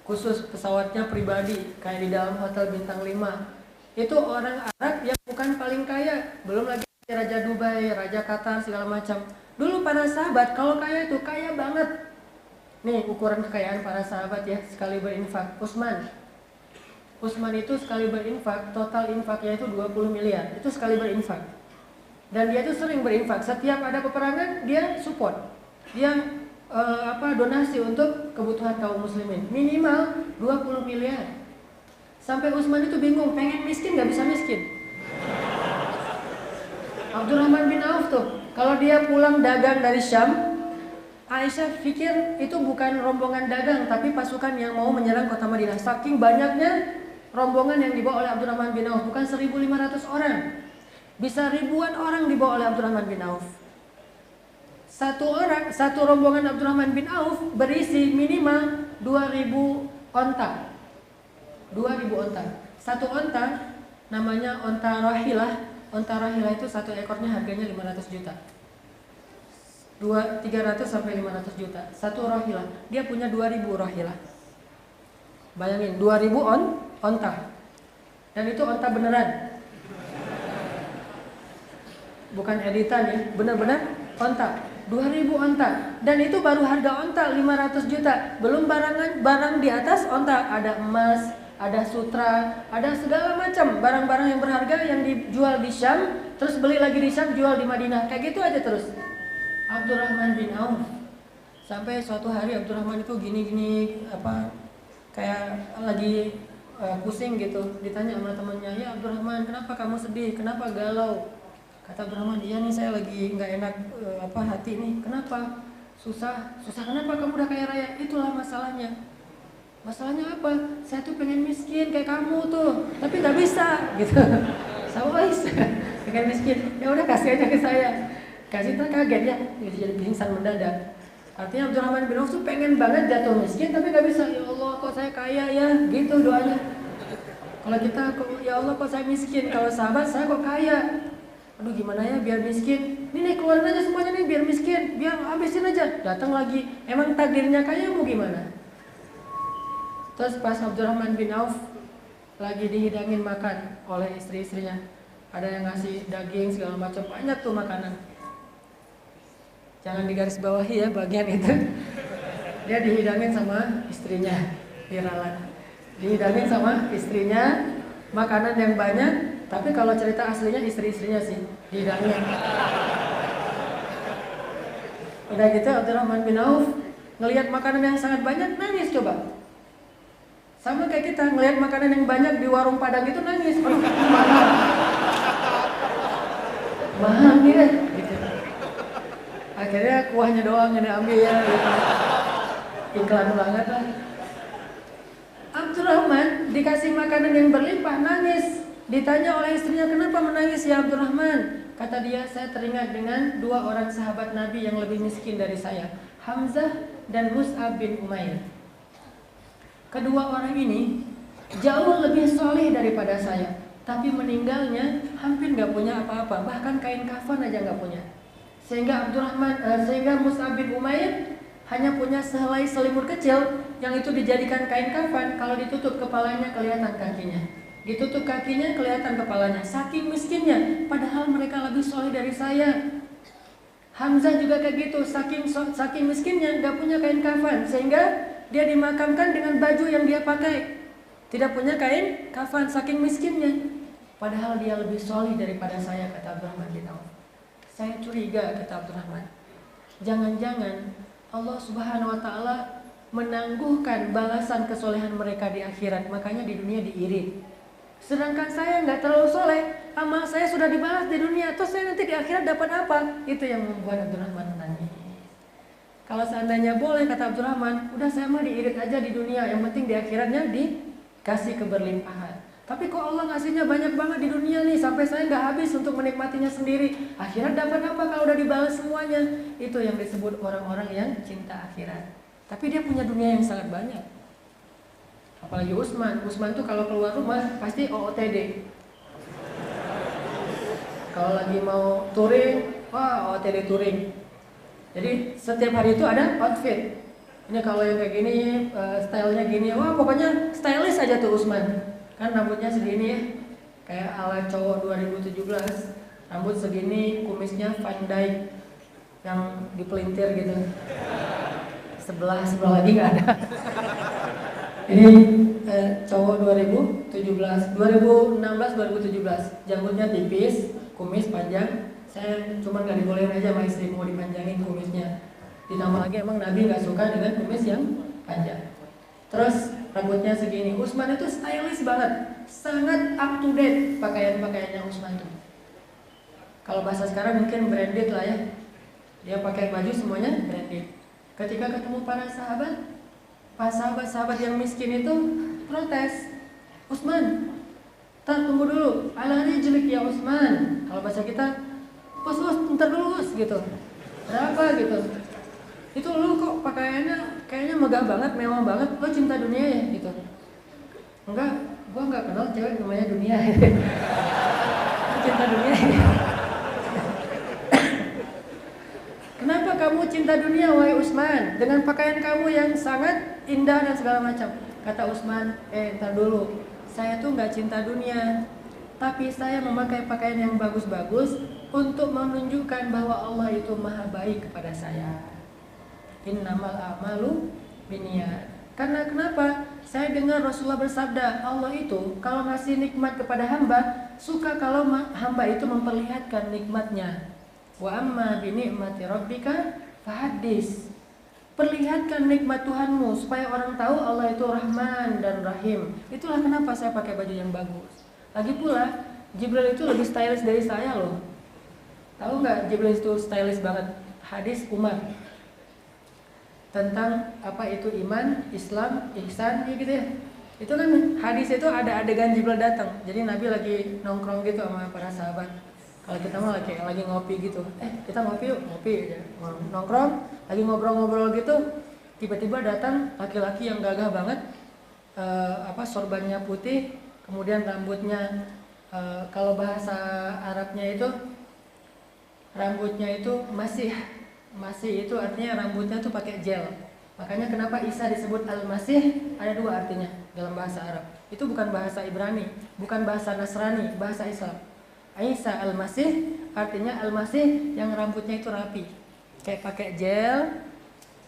Khusus pesawatnya pribadi, kayak di dalam hotel bintang 5. Itu orang Arab yang bukan paling kaya, belum lagi Raja Dubai, Raja Qatar segala macam. Dulu para sahabat kalau kaya itu kaya banget. Nih ukuran kekayaan para sahabat ya, sekali berinfak. Utsman itu sekali berinfak, total infaknya itu 20 miliar. Itu sekali berinfak. Dan dia tuh sering berinfak. Setiap ada peperangan dia support. Dia donasi untuk kebutuhan kaum muslimin. Minimal 20 miliar. Sampai Utsman itu bingung, pengen miskin gak bisa miskin. Abdurrahman bin Auf tuh, kalau dia pulang dagang dari Syam, Aisyah pikir itu bukan rombongan dagang, tapi pasukan yang mau menyerang kota Madinah. Saking banyaknya rombongan yang dibawa oleh Abdurrahman bin Auf, bukan 1.500 orang. Bisa ribuan orang dibawa oleh Abdurrahman bin Auf. Satu rombongan Abdurrahman bin Auf berisi minimal 2.000 onta. 2.000 onta. Satu onta namanya onta rahilah. Onta rahilah itu satu ekornya harganya 500 juta. 300 sampai 500 juta. Satu rahilah. Dia punya 2.000 rahilah. Bayangin 2.000 onta. Dan itu onta beneran. Bukan editan ya, benar-benar onta. 2.000 onta. Dan itu baru harga onta 500 juta. Belum barang di atas onta. Ada emas, ada sutra, ada segala macam barang-barang yang berharga yang dijual di Syam, terus beli lagi di Syam, jual di Madinah. Kayak gitu aja terus. Abdurrahman bin Auf. Sampai suatu hari Abdurrahman itu gini-gini kayak lagi pusing gitu. Ditanya sama temannya, "Ya Abdurrahman, kenapa kamu sedih? Kenapa galau?" Kata Abdurrahman, "Iya nih saya lagi nggak enak hati nih." "Kenapa? Susah kenapa? Kamu udah kaya raya." "Itulah masalahnya." "Masalahnya apa?" "Saya tuh pengen miskin kayak kamu tuh, tapi nggak bisa." Gitu. "Sawais, pengen miskin. Ya udah kasih aja ke saya." Kasih tuh kaget ya, jadi pingsan mendadak. Artinya Abdurrahman bin Auf tuh pengen banget jatuh miskin, tapi nggak bisa. "Ya Allah, kok saya kaya ya?" Gitu doanya. Kalau kita, "Ya Allah, kok saya miskin?" Kalau sahabat, "Saya kok kaya?" "Aduh gimana ya biar miskin? Ini nih keluarin aja semuanya nih biar miskin, biar habisin aja." Datang lagi, emang takdirnya kaya mau gimana? Terus pas Abdurrahman bin Auf lagi dihidangin makan oleh istri-istrinya, ada yang ngasih daging segala macam, banyak tuh makanan. Jangan digarisbawahi ya bagian itu. Dia dihidangin sama istrinya, diralat. Dihidangin sama istrinya, makanan yang banyak. Tapi kalau cerita aslinya istri-istrinya sih dihidangin. Udah gitu Abdurrahman bin Auf ngelihat makanan yang sangat banyak nangis coba. Sama kayak kita ngelihat makanan yang banyak di warung Padang itu nangis. Aduh, mahal. Mahal nih gitu. Akhirnya kuahnya doang yang diambil ya gitu. Iklan banget lah. Abdurrahman dikasih makanan yang berlimpah nangis. Ditanya oleh istrinya, "Kenapa menangis ya Abdurrahman?" Kata dia, "Saya teringat dengan dua orang sahabat Nabi yang lebih miskin dari saya, Hamzah dan Mus'ab bin Umair. Kedua orang ini jauh lebih soleh daripada saya, tapi meninggalnya hampir gak punya apa-apa, bahkan kain kafan aja gak punya. Sehingga Mus'ab bin Umair hanya punya sehelai selimut kecil yang itu dijadikan kain kafan. Kalau ditutup kepalanya kelihatan kakinya, ditutup kakinya kelihatan kepalanya. Saking miskinnya, padahal mereka lebih soleh dari saya." Hamzah juga kayak gitu, saking miskinnya gak punya kain kafan, sehingga dia dimakamkan dengan baju yang dia pakai. Tidak punya kain kafan, saking miskinnya. Padahal dia lebih soleh daripada saya, kata Abdurrahman bin Auf. Saya curiga, kata Abdurrahman, jangan-jangan Allah Subhanahu wa Ta'ala menangguhkan balasan kesolehan mereka di akhirat, makanya di dunia diirit. Sedangkan saya nggak terlalu soleh, amal saya sudah dibalas di dunia, terus saya nanti di akhirat dapat apa? Itu yang membuat Abdurrahman menangis. Kalau seandainya boleh, kata Abdurrahman, udah saya mah diirit aja di dunia, yang penting di akhiratnya dikasih keberlimpahan. Tapi kok Allah ngasihnya banyak banget di dunia nih, sampai saya nggak habis untuk menikmatinya sendiri. Akhirat dapat apa kalau udah dibalas semuanya? Itu yang disebut orang-orang yang cinta akhirat. Tapi dia punya dunia yang sangat banyak. Apalagi Utsman tuh kalau keluar rumah pasti OOTD. Kalau lagi mau touring, wah OOTD touring. Jadi setiap hari itu ada outfit. Ini kalau yang kayak gini, stylenya gini, wah pokoknya stylish aja tuh Utsman. Kan rambutnya segini ya, kayak ala cowok 2017. Rambut segini, kumisnya Van Dijk yang dipelintir gitu. Sebelah lagi nggak ada. Ini cowok 2017, 2016, 2017. Janggutnya tipis, kumis panjang. Saya cuma nggak dibolehin aja sama istri, mau dipanjangin kumisnya. Ditambah lagi emang Nabi nggak suka dengan kumis yang panjang. Terus rambutnya segini. Utsman itu stylish banget, sangat up to date pakaian-pakaiannya Utsman itu. Kalau bahasa sekarang mungkin branded lah ya. Dia pakai baju semuanya branded. Ketika ketemu para sahabat yang miskin itu protes. Utsman, tunggu dulu. Alani jelek ya Utsman. Kalau bahasa kita, us, ntar dulu us gitu. Berapa gitu? Itu lu kok pakaiannya kayaknya megah banget, mewah banget. Lo cinta dunia ya gitu? Enggak, gua nggak kenal cewek namanya dunia. Cinta dunia. Kenapa kamu cinta dunia, wahai Utsman? Dengan pakaian kamu yang sangat indah dan segala macam. Kata Utsman, ntar dulu. Saya tuh nggak cinta dunia, tapi saya memakai pakaian yang bagus-bagus untuk menunjukkan bahwa Allah itu maha baik kepada saya. Innamal a'malu binniyat. Karena kenapa? Saya dengar Rasulullah bersabda, Allah itu kalau ngasih nikmat kepada hamba, suka kalau hamba itu memperlihatkan nikmatnya. Wa amma bi ni'mati rabbika fahaddis. Perlihatkan nikmat Tuhanmu supaya orang tahu Allah itu Rahman dan Rahim. Itulah kenapa saya pakai baju yang bagus. Lagi pula, Jibril itu lebih stylish dari saya loh. Tahu nggak Jibril itu stylish banget? Hadis Umar tentang apa itu iman, Islam, ihsan, gitu ya. Itu kan hadis itu ada adegan Jibril datang. Jadi Nabi lagi nongkrong gitu sama para sahabat. Kalau kita mah lagi ngopi gitu. Kita ngopi yuk, ngopi aja. Nongkrong, lagi ngobrol-ngobrol gitu. Tiba-tiba datang laki-laki yang gagah banget. Sorbannya putih, kemudian rambutnya kalau bahasa Arabnya itu rambutnya itu masih itu artinya rambutnya tuh pakai gel. Makanya kenapa Isa disebut Al-Masih, ada dua artinya dalam bahasa Arab. Itu bukan bahasa Ibrani, bukan bahasa Nasrani, bahasa Islam. Isa Al-Masih artinya Al-Masih yang rambutnya itu rapi. Kayak pakai gel,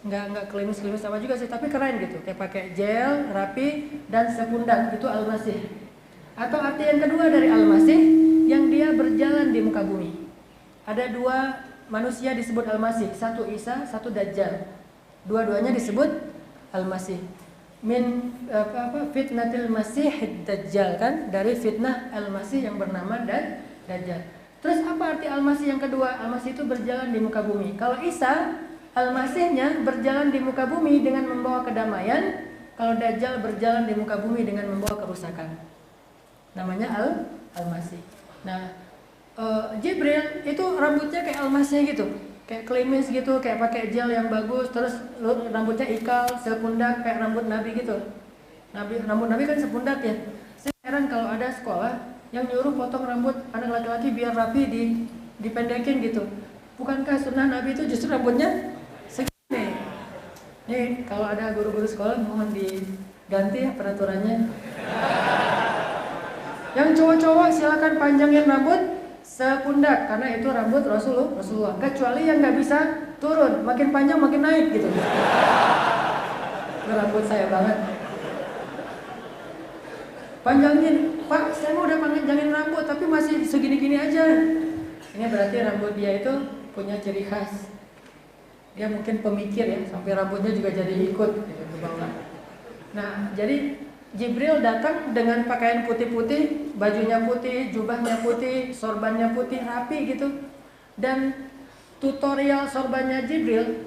nggak kelimis-kelimis sama juga sih, tapi keren gitu. Kayak pakai gel, rapi dan sepundak, itu Al-Masih. Atau arti yang kedua dari Al-Masih, yang dia berjalan di muka bumi. Ada dua manusia disebut Al-Masih, satu Isa, satu Dajjal. Dua-duanya disebut Al-Masih. Min fitnatil Masih Dajjal, kan? Dari fitnah Al-Masih yang bernama Dajjal. Terus apa arti Al-Masih yang kedua? Al-Masih itu berjalan di muka bumi. Kalau Isa, Al-Masihnya berjalan di muka bumi dengan membawa kedamaian. Kalau Dajjal berjalan di muka bumi dengan membawa kerusakan. Namanya Al-Masih. Nah, Jibril itu rambutnya kayak Al-Masih gitu, kayak klimis gitu, kayak pakai gel yang bagus, terus rambutnya ikal, sepundak kayak rambut Nabi gitu. Rambut Nabi kan sepundak ya. Saya heran kalau ada sekolah yang nyuruh potong rambut anak laki-laki biar rapi dipendekin gitu. Bukankah sunnah Nabi itu justru rambutnya segini? Nih kalau ada guru-guru sekolah mohon diganti ya peraturannya. Yang cowok-cowok silakan panjangin rambut sepundak karena itu rambut Rasulullah. Kecuali yang nggak bisa turun, makin panjang makin naik gitu. Itu rambut saya banget. Panjangin, Pak, saya mau udah panjangin rambut tapi masih segini-gini aja. Ini berarti rambut dia itu punya ciri khas. Dia mungkin pemikir ya, sampai rambutnya juga jadi ikut gitu ke bawah. Nah, jadi Jibril datang dengan pakaian putih-putih, bajunya putih, jubahnya putih, sorbannya putih, rapi gitu. Dan tutorial sorbannya Jibril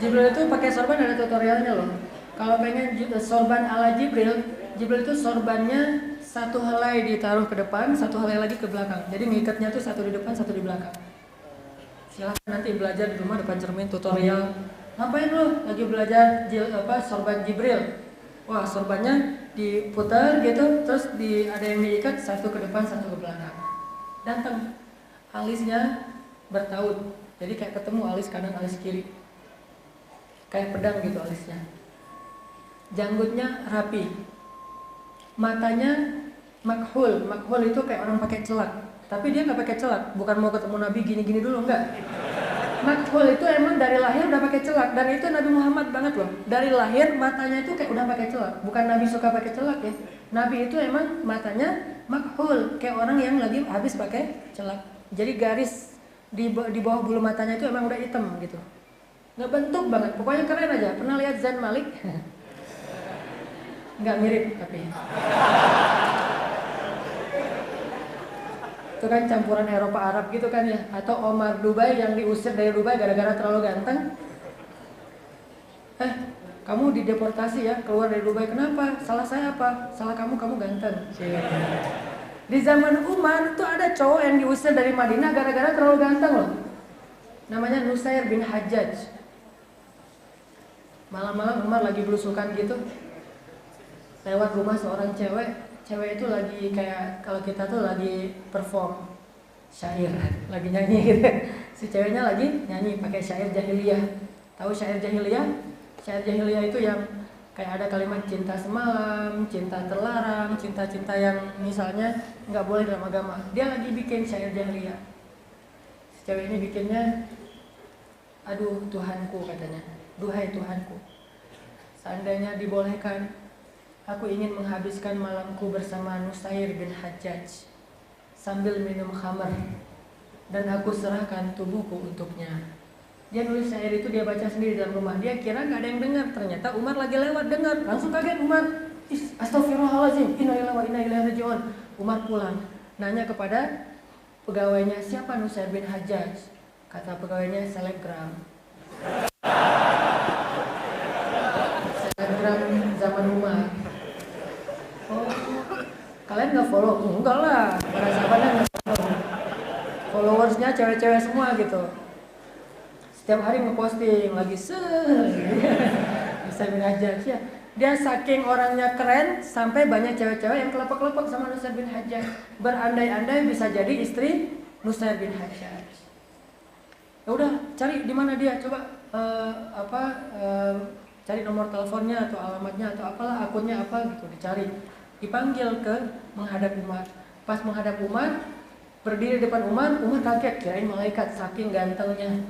Jibril itu pakai sorban ada tutorialnya loh. Kalau pengen sorban ala Jibril, Jibril itu sorbannya satu helai ditaruh ke depan, satu helai lagi ke belakang. Jadi ngikatnya tuh satu di depan, satu di belakang. Silahkan nanti belajar di rumah depan cermin tutorial. Ngapain lo? Lagi belajar sorban Jibril. Wah, sorbannya diputar gitu, terus ada yang diikat satu ke depan, satu ke belakang. Datang, alisnya bertaut. Jadi kayak ketemu alis kanan, alis kiri. Kayak pedang gitu alisnya. Janggutnya rapi. Matanya makhul. Makhul itu kayak orang pakai celak. Tapi dia nggak pakai celak. Bukan mau ketemu Nabi gini-gini dulu, enggak. Makhul itu emang dari lahir udah pakai celak. Dan itu Nabi Muhammad banget loh. Dari lahir matanya itu kayak udah pakai celak. Bukan Nabi suka pakai celak ya. Nabi itu emang matanya makhul. Kayak orang yang lagi habis pakai celak. Jadi garis di bawah bulu matanya itu emang udah hitam gitu. Nggak bentuk banget, pokoknya keren aja. Pernah lihat Zayn Malik? Nggak mirip tapi itu kan campuran Eropa Arab gitu kan ya. Atau Omar Dubai yang diusir dari Dubai gara-gara terlalu ganteng. Kamu dideportasi ya, keluar dari Dubai. Kenapa? Salah saya apa? Salah kamu ganteng. Di zaman Umar tuh ada cowok yang diusir dari Madinah gara-gara terlalu ganteng loh. Namanya Nusair bin Hajjaj. Malam-malam Umar lagi belusukan gitu, lewat rumah seorang cewek. Cewek itu lagi kayak kalau kita tuh lagi perform syair, lagi nyanyi gitu. Si ceweknya lagi nyanyi pakai syair jahiliyah. Tahu syair jahiliyah? Syair jahiliyah itu yang kayak ada kalimat cinta semalam, cinta terlarang, cinta-cinta yang misalnya nggak boleh dalam agama. Dia lagi bikin syair jahiliyah. Si cewek ini bikinnya, aduh Tuhanku katanya, duhai Tuhanku, seandainya dibolehkan, aku ingin menghabiskan malamku bersama Nusair bin Hajjaj sambil minum khamar, dan aku serahkan tubuhku untuknya. Dia nulis syair itu, dia baca sendiri dalam rumah. Dia kira nggak ada yang dengar, ternyata Umar lagi lewat dengar. Langsung kaget Umar. Astagfirullahaladzim, inna lillahi wa inna ilaihi raji'un. Umar pulang, nanya kepada pegawainya, siapa Nusair bin Hajjaj? Kata pegawainya, selebgram. Selebgram zaman Umar. Oh, kalian nggak follow? Enggak lah, para sahabatnya nggak follow. Followersnya cewek-cewek semua gitu. Setiap hari ngeposting lagi Nusair bin Hajjaj ya. Dia saking orangnya keren sampai banyak cewek-cewek yang kelepek-kelepek sama Nusair bin Hajjaj. Berandai-andai bisa jadi istri Nusair bin Hajjaj. Ya udah, cari di mana dia, coba cari nomor teleponnya atau alamatnya atau apalah, akunnya apa gitu, dicari. Dipanggil ke menghadap Umar. Pas menghadap Umar, berdiri depan Umar, Umar kaget, kirain malaikat saking gantengnya.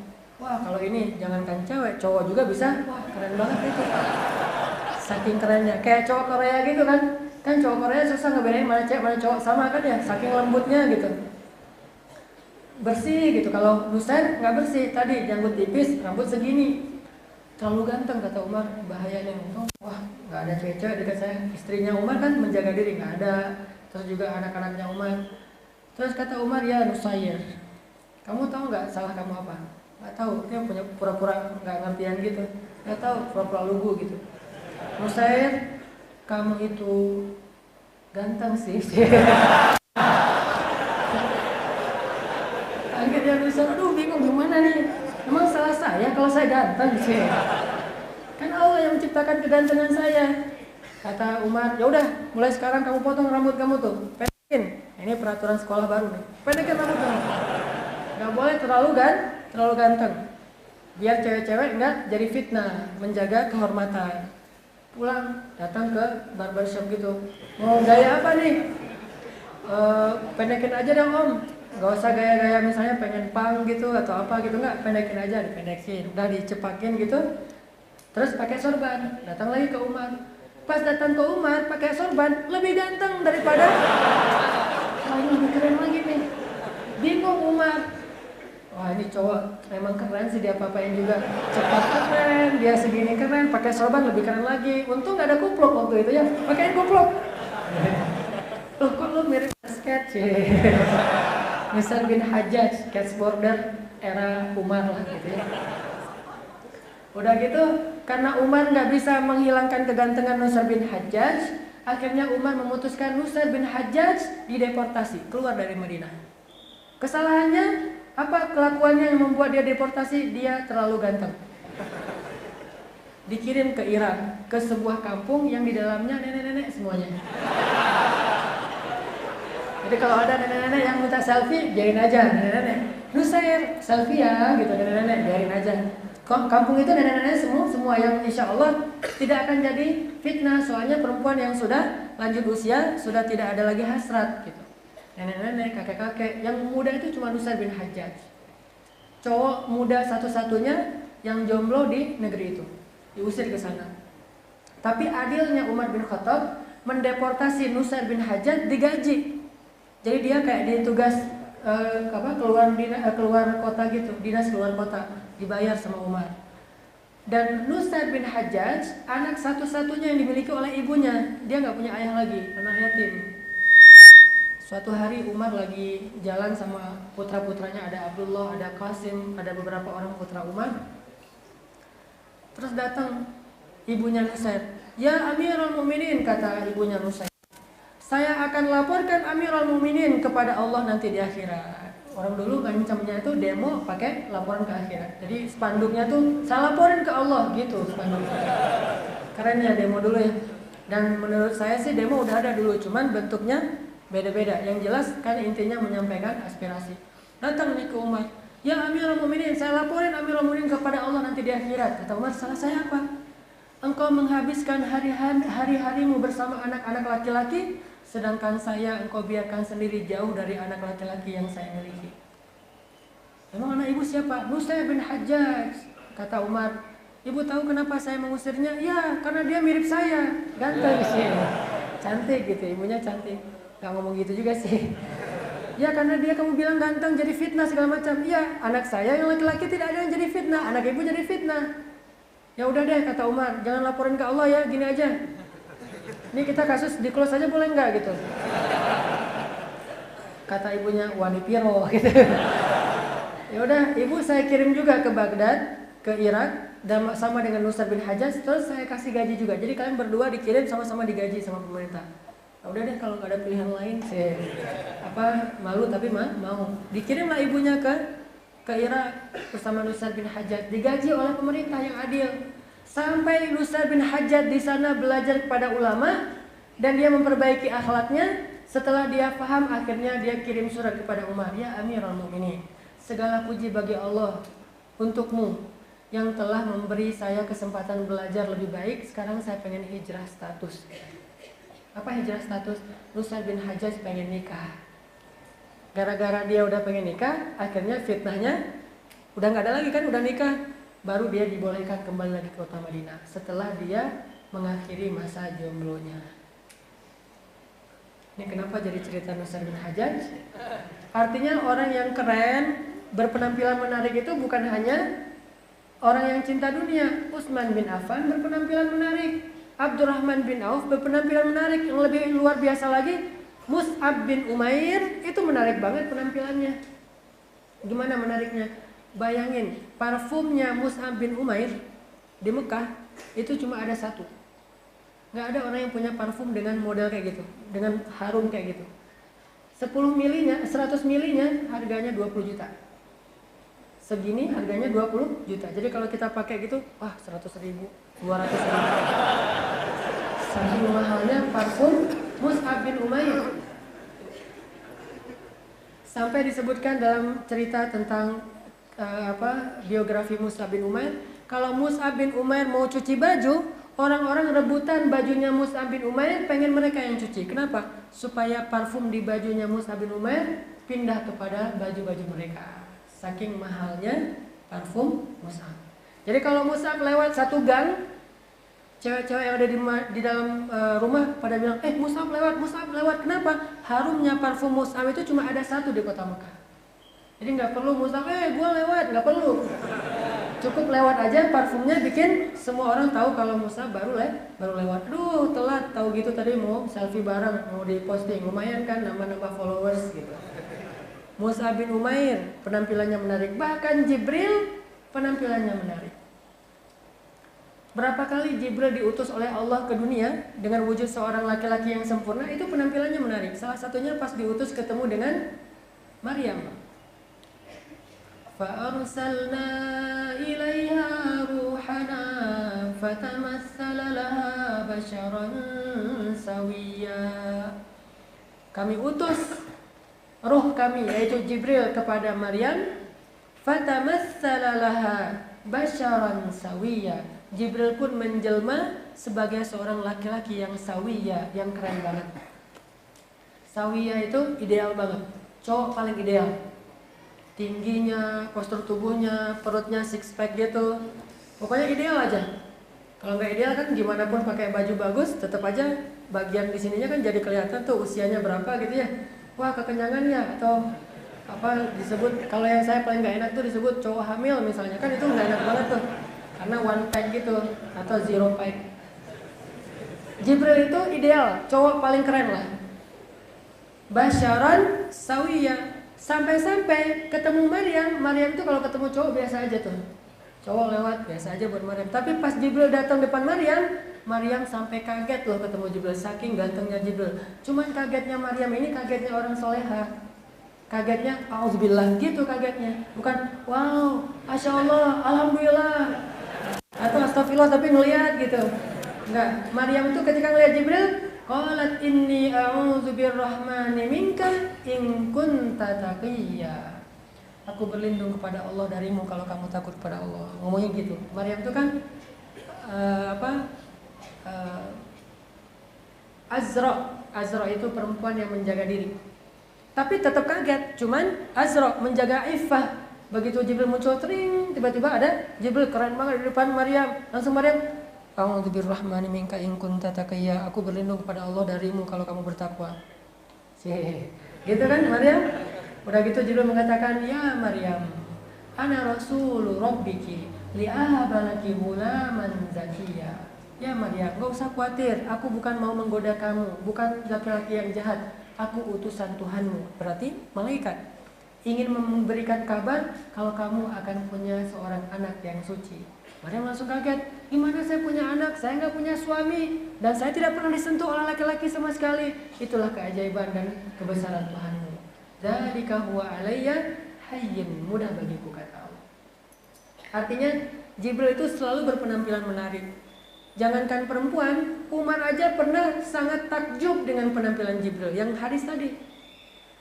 Wah, kalau ini jangankan cewek, cowok juga bisa. Wah, keren banget itu. Saking kerennya, kayak cowok Korea gitu kan. Kan cowok Korea susah ngebedain mana cewek mana cowok, sama kan ya, saking lembutnya gitu. Bersih gitu. Kalau Nusair nggak bersih, tadi janggut tipis, rambut segini, terlalu ganteng kata Umar, bahaya nih. Wah, nggak ada cewek-cewek dekat saya. Istrinya Umar kan menjaga diri, nggak ada. Terus juga anak-anaknya Umar. Terus kata Umar, ya Nusair, kamu tahu nggak salah kamu apa? Nggak tahu. Dia punya pura-pura nggak ngertian gitu, nggak tahu, pura-pura lugu gitu. Nusair, kamu itu ganteng sih. Akhirnya Nusair, aduh bingung gimana nih. Emang salah saya kalau saya ganteng sih? Kan Allah yang menciptakan kegantengan saya. Kata Umar, ya udah, mulai sekarang kamu potong rambut kamu tuh, pendekin. Ini peraturan sekolah baru nih, pendekin rambut kamu. Gak boleh terlalu ganteng. Biar cewek-cewek nggak jadi fitnah, menjaga kehormatan. Pulang, datang ke barbershop gitu. Mau gaya apa nih? Pendekin aja dong om. Gak usah gaya-gaya misalnya pengen punk gitu atau apa gitu, nggak, pendekin aja, dipendekin. Udah dicepakin gitu. Terus pakai sorban, datang lagi ke Umar. Pas datang ke Umar pakai sorban, lebih ganteng daripada. Wah, ini lebih keren lagi nih. Bingung Umar. Wah, ini cowok memang keren sih, dia apa-apain juga. Cepat keren, dia segini keren, pakai sorban lebih keren lagi. Untung nggak ada kupluk waktu itu ya, pakai kupluk. Loh, kok lu mirip basket sih? Nusair bin Hajjaj, skateboarder era Umar lah gitu ya. Udah gitu, karena Umar nggak bisa menghilangkan kegantengan Nusair bin Hajjaj, akhirnya Umar memutuskan Nusair bin Hajjaj dideportasi keluar dari Madinah. Kesalahannya apa? Kelakuannya yang membuat dia deportasi, dia terlalu ganteng. Dikirim ke Irak, ke sebuah kampung yang di dalamnya nenek-nenek semuanya. Jadi kalau ada nenek-nenek yang minta selfie, biarin aja nenek-nenek. Nusair selfie ya, gitu nenek-nenek, biarin aja. Kampung itu nenek-nenek semua yang insya Allah tidak akan jadi fitnah, soalnya perempuan yang sudah lanjut usia sudah tidak ada lagi hasrat gitu. Nenek-nenek, kakek-kakek, yang muda itu cuma Nusair bin Hajjaj. Cowok muda satu-satunya yang jomblo di negeri itu, diusir ke sana. Tapi adilnya Umar bin Khattab mendeportasi Nusair bin Hajjaj digaji. Jadi dia kayak ditugas keluar kota gitu, dinas keluar kota, dibayar sama Umar. Dan Nusair bin Hajjaj anak satu-satunya yang dimiliki oleh ibunya, dia nggak punya ayah lagi, anak yatim. Suatu hari Umar lagi jalan sama putra-putranya, ada Abdullah, ada Qasim, ada beberapa orang putra Umar. Terus datang ibunya Nusair, "Ya Amirul Mukminin," kata ibunya Nusair, "saya akan laporkan Amirul Mukminin kepada Allah nanti di akhirat." Orang dulu ngancamnya itu demo pakai laporan ke akhirat. Jadi spanduknya tuh, "Saya laporin ke Allah," gitu spanduknya. Keren ya demo dulu ya. Dan menurut saya sih demo udah ada dulu, cuman bentuknya beda-beda. Yang jelas kan intinya menyampaikan aspirasi. Datang nih ke Umar, "Ya Amirul Mukminin, saya laporin Amirul Mukminin kepada Allah nanti di akhirat." Kata Umar, "Salah saya apa? Engkau menghabiskan hari-harimu bersama anak-anak laki-laki, sedangkan saya engkau biarkan sendiri jauh dari anak laki-laki yang saya miliki." "Emang anak ibu siapa?" "Nusair bin Hajjaj." Kata Umar, "Ibu tahu kenapa saya mengusirnya?" "Ya, karena dia mirip saya, ganteng sih." Cantik gitu, ibunya cantik. Gak ngomong gitu juga sih. "Ya, karena dia kamu bilang ganteng jadi fitnah segala macam." "Iya, anak saya yang laki-laki tidak ada yang jadi fitnah, anak ibu jadi fitnah." "Ya udah deh," kata Umar, "jangan laporin ke Allah ya, gini aja. Ini kita kasus di close aja boleh nggak gitu?" Kata ibunya, "Wani piro," gitu. Ya udah, ibu saya kirim juga ke Baghdad, ke Irak, dan sama dengan Nusair bin Hajjaj, terus saya kasih gaji juga. Jadi kalian berdua dikirim sama-sama digaji sama pemerintah. "Ya udah deh, kalau nggak ada pilihan lain, saya malu tapi mau." Dikirimlah ibunya ke Irak bersama Nusair bin Hajjaj, digaji oleh pemerintah yang adil. Sampai Nusair bin Hajjaj di sana belajar kepada ulama dan dia memperbaiki akhlaknya. Setelah dia paham, akhirnya dia kirim surat kepada Umar, "Ya Amirul Mukminin, segala puji bagi Allah untukmu yang telah memberi saya kesempatan belajar lebih baik. Sekarang saya pengen hijrah status." Apa hijrah status? Nusair bin Hajjaj pengen nikah. Gara-gara dia udah pengen nikah, akhirnya fitnahnya udah nggak ada lagi kan, udah nikah. Baru dia dibolehkan kembali lagi ke kota Madinah setelah dia mengakhiri masa jomblonya. Ini kenapa jadi cerita Nusair bin Hajjaj? Artinya orang yang keren, berpenampilan menarik itu bukan hanya orang yang cinta dunia. Utsman bin Affan berpenampilan menarik, Abdurrahman bin Auf berpenampilan menarik. Yang lebih luar biasa lagi, Mus'ab bin Umair itu menarik banget penampilannya. Gimana menariknya? Bayangin, parfumnya Mus'ab bin Umair di Mekah itu cuma ada satu. Nggak ada orang yang punya parfum dengan model kayak gitu, dengan harum kayak gitu. 10 milinya, 100 milinya harganya 20 juta. Segini harganya 20 juta. Jadi kalau kita pakai gitu, wah 100 ribu, 200 ribu. Saking mahalnya parfum Mus'ab bin Umair. Sampai disebutkan dalam cerita tentang biografi Mus'ab bin Umair, kalau Mus'ab bin Umair mau cuci baju, orang-orang rebutan bajunya Mus'ab bin Umair, pengen mereka yang cuci. Kenapa? Supaya parfum di bajunya Mus'ab bin Umair pindah kepada baju-baju mereka. Saking mahalnya parfum Mus'ab. Jadi kalau Mus'ab lewat satu gang, cewek-cewek yang ada di dalam rumah pada bilang, Mus'ab lewat, Mus'ab lewat. Kenapa? Harumnya parfum Mus'ab itu cuma ada satu di kota Mekah. Jadi nggak perlu Mus'ab, gua lewat, nggak perlu. Cukup lewat aja, parfumnya bikin semua orang tahu kalau Mus'ab baru lewat. Aduh, telat, tahu gitu tadi mau selfie bareng, mau diposting, lumayan kan nambah-nambah followers gitu. Mus'ab bin Umair penampilannya menarik, bahkan Jibril penampilannya menarik. Berapa kali Jibril diutus oleh Allah ke dunia dengan wujud seorang laki-laki yang sempurna, itu penampilannya menarik. Salah satunya pas diutus ketemu dengan Maryam. فَأَرْسَلْنَا إِلَيْهَا رُوحَنَا فَتَمَثَّلَ لَهَا بَشَرًا سَوِيًّا. Kami utus ruh kami yaitu Jibril kepada Maryam, fatamassala laha basyaran sawiyya. Jibril pun menjelma sebagai seorang laki-laki yang sawiyya, yang keren banget. Sawiyya itu ideal banget, cowok paling ideal. Tingginya, postur tubuhnya, perutnya six pack gitu. Pokoknya ideal aja. Kalau nggak ideal kan gimana pun pakai baju bagus, tetap aja bagian di sininya kan jadi kelihatan tuh usianya berapa gitu ya. Wah, kekenyangan ya, atau apa disebut, kalau yang saya paling nggak enak tuh disebut cowok hamil misalnya, kan itu nggak enak banget tuh karena one pack gitu atau zero pack. Jibril itu ideal, cowok paling keren lah. Basyaran sawiyya. Sampai-sampai ketemu Maryam itu kalau ketemu cowok biasa aja tuh, cowok lewat biasa aja buat Maryam. Tapi pas Jibril datang depan Maryam sampai kaget loh ketemu Jibril, saking gantengnya Jibril. Cuman kagetnya Maryam ini kagetnya orang soleha, kagetnya auzubillah gitu kagetnya, bukan wow, masya Allah, alhamdulillah, atau astagfirullah tapi ngelihat gitu. Enggak, Maryam itu ketika ngelihat Jibril, qalat inni a'udzu birrahmani minka in kunta taqiyya. Aku berlindung kepada Allah darimu kalau kamu takut kepada Allah. Ngomongnya gitu. Maryam itu kan Azra itu perempuan yang menjaga diri. Tapi tetap kaget, cuman Azra menjaga iffah. Begitu Jibril muncul tring, tiba-tiba ada Jibril keren banget di depan Maryam. Langsung Maryam, a'udzu birrahmani minka in kunta taqiyya. Aku berlindung kepada Allah darimu kalau kamu bertakwa. Gitu kan Maryam? Udah gitu Jibril mengatakan, "Ya Maryam, ana rasulu rabbiki li'ahabalaki ghulaman zakiyya." Ya Maryam, gak usah khawatir, aku bukan mau menggoda kamu, bukan laki-laki yang jahat, aku utusan Tuhanmu, berarti malaikat. Ingin memberikan kabar kalau kamu akan punya seorang anak yang suci. Maryam langsung kaget, gimana saya punya anak, saya gak punya suami, dan saya tidak pernah disentuh oleh laki-laki sama sekali. Itulah keajaiban dan kebesaran Tuhanmu. Dzalika huwa alayya hayyin, mudah bagiku, kata Allah. Artinya Jibril itu selalu berpenampilan menarik. Jangankan perempuan, Umar aja pernah sangat takjub dengan penampilan Jibril. Yang hadis tadi,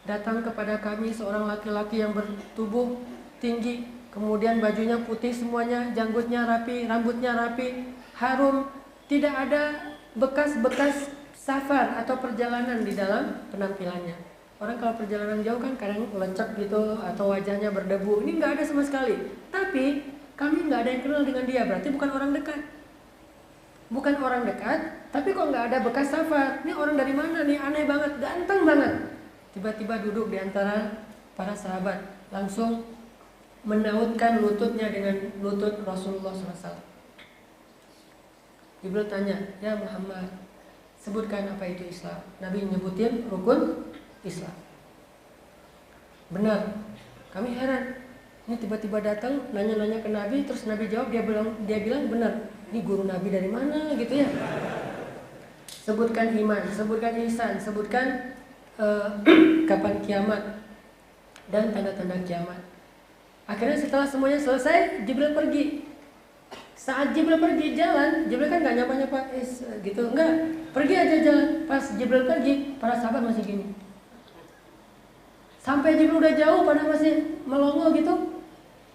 datang kepada kami seorang laki-laki yang bertubuh tinggi, kemudian bajunya putih semuanya, janggutnya rapi, rambutnya rapi, harum, tidak ada bekas-bekas safar atau perjalanan di dalam penampilannya. Orang kalau perjalanan jauh kan kadang lecek gitu atau wajahnya berdebu. Ini nggak ada sama sekali. Tapi kami nggak ada yang kenal dengan dia, berarti bukan orang dekat. Bukan orang dekat, tapi kok nggak ada bekas safar. Ini orang dari mana nih? Aneh banget, ganteng banget. Tiba-tiba duduk di antara para sahabat, langsung menautkan lututnya dengan lutut Rasulullah SAW. Jibril tanya, ya Muhammad, sebutkan apa itu Islam. Nabi nyebutin rukun Islam. Benar, kami heran. Ini tiba-tiba datang nanya-nanya ke Nabi, terus Nabi jawab, dia bilang benar. Ini guru Nabi dari mana gitu ya? Sebutkan iman, sebutkan ihsan, sebutkan kapan kiamat dan tanda-tanda kiamat. Akhirnya setelah semuanya selesai, Jibril pergi. Saat Jibril pergi jalan, Jibril kan nggak nyapa-nyapa gitu, enggak, pergi aja jalan. Pas Jibril pergi, para sahabat masih gini. Sampai Jibril udah jauh, pada masih melongo gitu.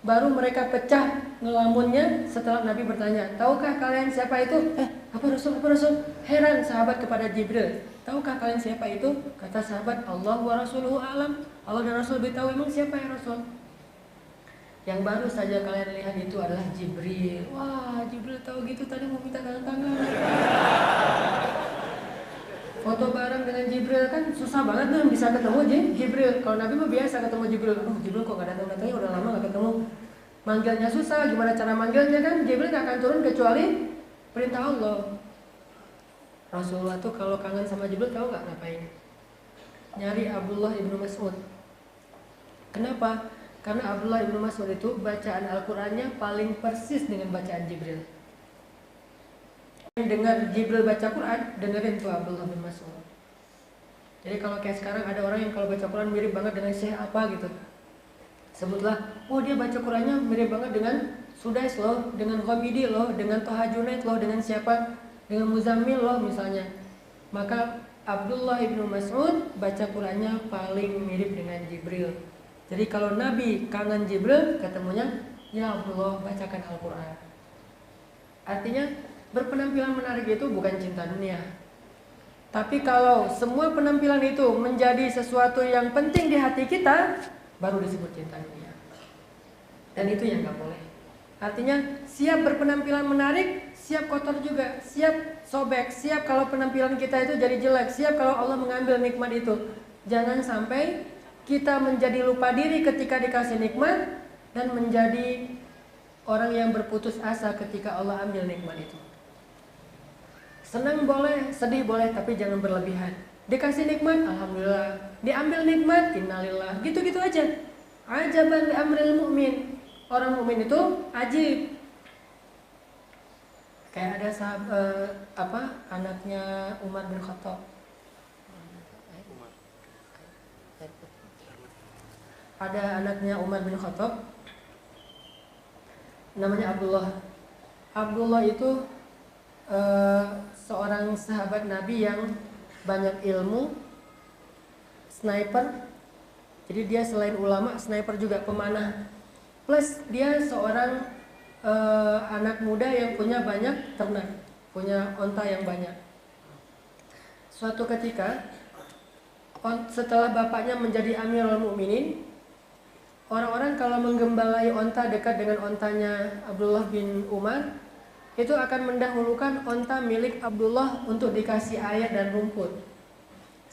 Baru mereka pecah ngelamunnya setelah Nabi bertanya, tahukah kalian siapa itu? Apa Rasul? Heran sahabat kepada Jibril. Tahukah kalian siapa itu? Kata sahabat, Allah wa rasuluhu a'lam. Allah dan Rasul lebih tahu. Emang siapa ya Rasul? Yang baru saja kalian lihat itu adalah Jibril. Wah, Jibril tahu gitu, tadi mau minta tanda tangan. Foto bareng dengan Jibril kan susah banget tuh bisa ketemu Jibril. Kalau Nabi mah biasa ketemu Jibril. Jibril kok gak datang-datangnya, udah lama gak ketemu. Manggilnya susah, gimana cara manggilnya kan? Jibril gak akan turun kecuali perintah Allah. Rasulullah tuh kalau kangen sama Jibril tahu gak ngapain? Nyari Abdullah ibnu Mas'ud. Kenapa? Karena Abdullah bin Mas'ud itu bacaan Al-Qur'annya paling persis dengan bacaan Jibril. Dengar Jibril baca Quran, dengerin tuh Abdullah bin Mas'ud. Jadi kalau kayak sekarang ada orang yang kalau baca Quran mirip banget dengan Syekh apa gitu, sebutlah, oh dia baca Qurannya mirip banget dengan Sudais loh, dengan Ghamidi loh, dengan Toha Junaid loh, dengan siapa, dengan Muzammil loh misalnya. Maka Abdullah bin Mas'ud baca Qurannya paling mirip dengan Jibril. Jadi kalau Nabi kangen Jibril, ketemunya, ya Abdullah bacakan Al-Quran. Artinya berpenampilan menarik itu bukan cinta dunia. Tapi kalau semua penampilan itu menjadi sesuatu yang penting di hati kita, baru disebut cinta dunia. Dan itu yang gak boleh. Artinya siap berpenampilan menarik, siap kotor juga, siap sobek, siap kalau penampilan kita itu jadi jelek, siap kalau Allah mengambil nikmat itu. Jangan sampai kita menjadi lupa diri ketika dikasih nikmat dan menjadi orang yang berputus asa ketika Allah ambil nikmat itu. Senang boleh, sedih boleh, tapi jangan berlebihan. Dikasih nikmat, alhamdulillah. Diambil nikmat, innalillah. Gitu-gitu aja. Ajaban li amril mu'min. Orang mukmin itu ajib. Kayak ada anaknya Umar bin Khattab. Ada anaknya Umar bin Khattab, namanya Abdullah. Abdullah itu seorang sahabat Nabi yang banyak ilmu, sniper. Jadi dia selain ulama, sniper juga pemanah. Plus dia seorang anak muda yang punya banyak ternak, punya onta yang banyak. Suatu ketika setelah bapaknya menjadi Amirul Mukminin, orang-orang kalau menggembalai onta dekat dengan ontanya Abdullah bin Umar, itu akan mendahulukan onta milik Abdullah untuk dikasih air dan rumput.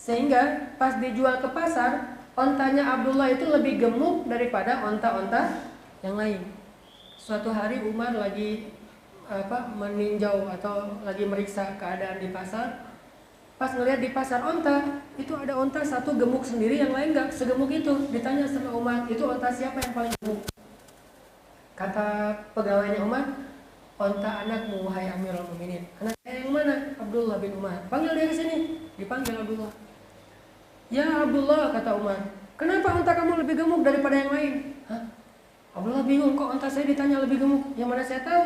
Sehingga pas dijual ke pasar, ontanya Abdullah itu lebih gemuk daripada onta-onta yang lain. Suatu hari Umar lagi meninjau atau lagi meriksa keadaan di pasar. Pas ngeliat di pasar onta, itu ada onta satu gemuk sendiri, yang lain nggak segemuk itu. Ditanya sama Umar, itu onta siapa yang paling gemuk? Kata pegawainya Umar, onta anakmu wahai Amirul Mukminin. Anak yang mana? Abdullah bin Umar. Panggil dia ke sini. Dipanggil Abdullah. Ya Abdullah, kata Umar, kenapa onta kamu lebih gemuk daripada yang lain? Hah? Abdullah bingung, kok onta saya ditanya lebih gemuk? Yang mana saya tahu?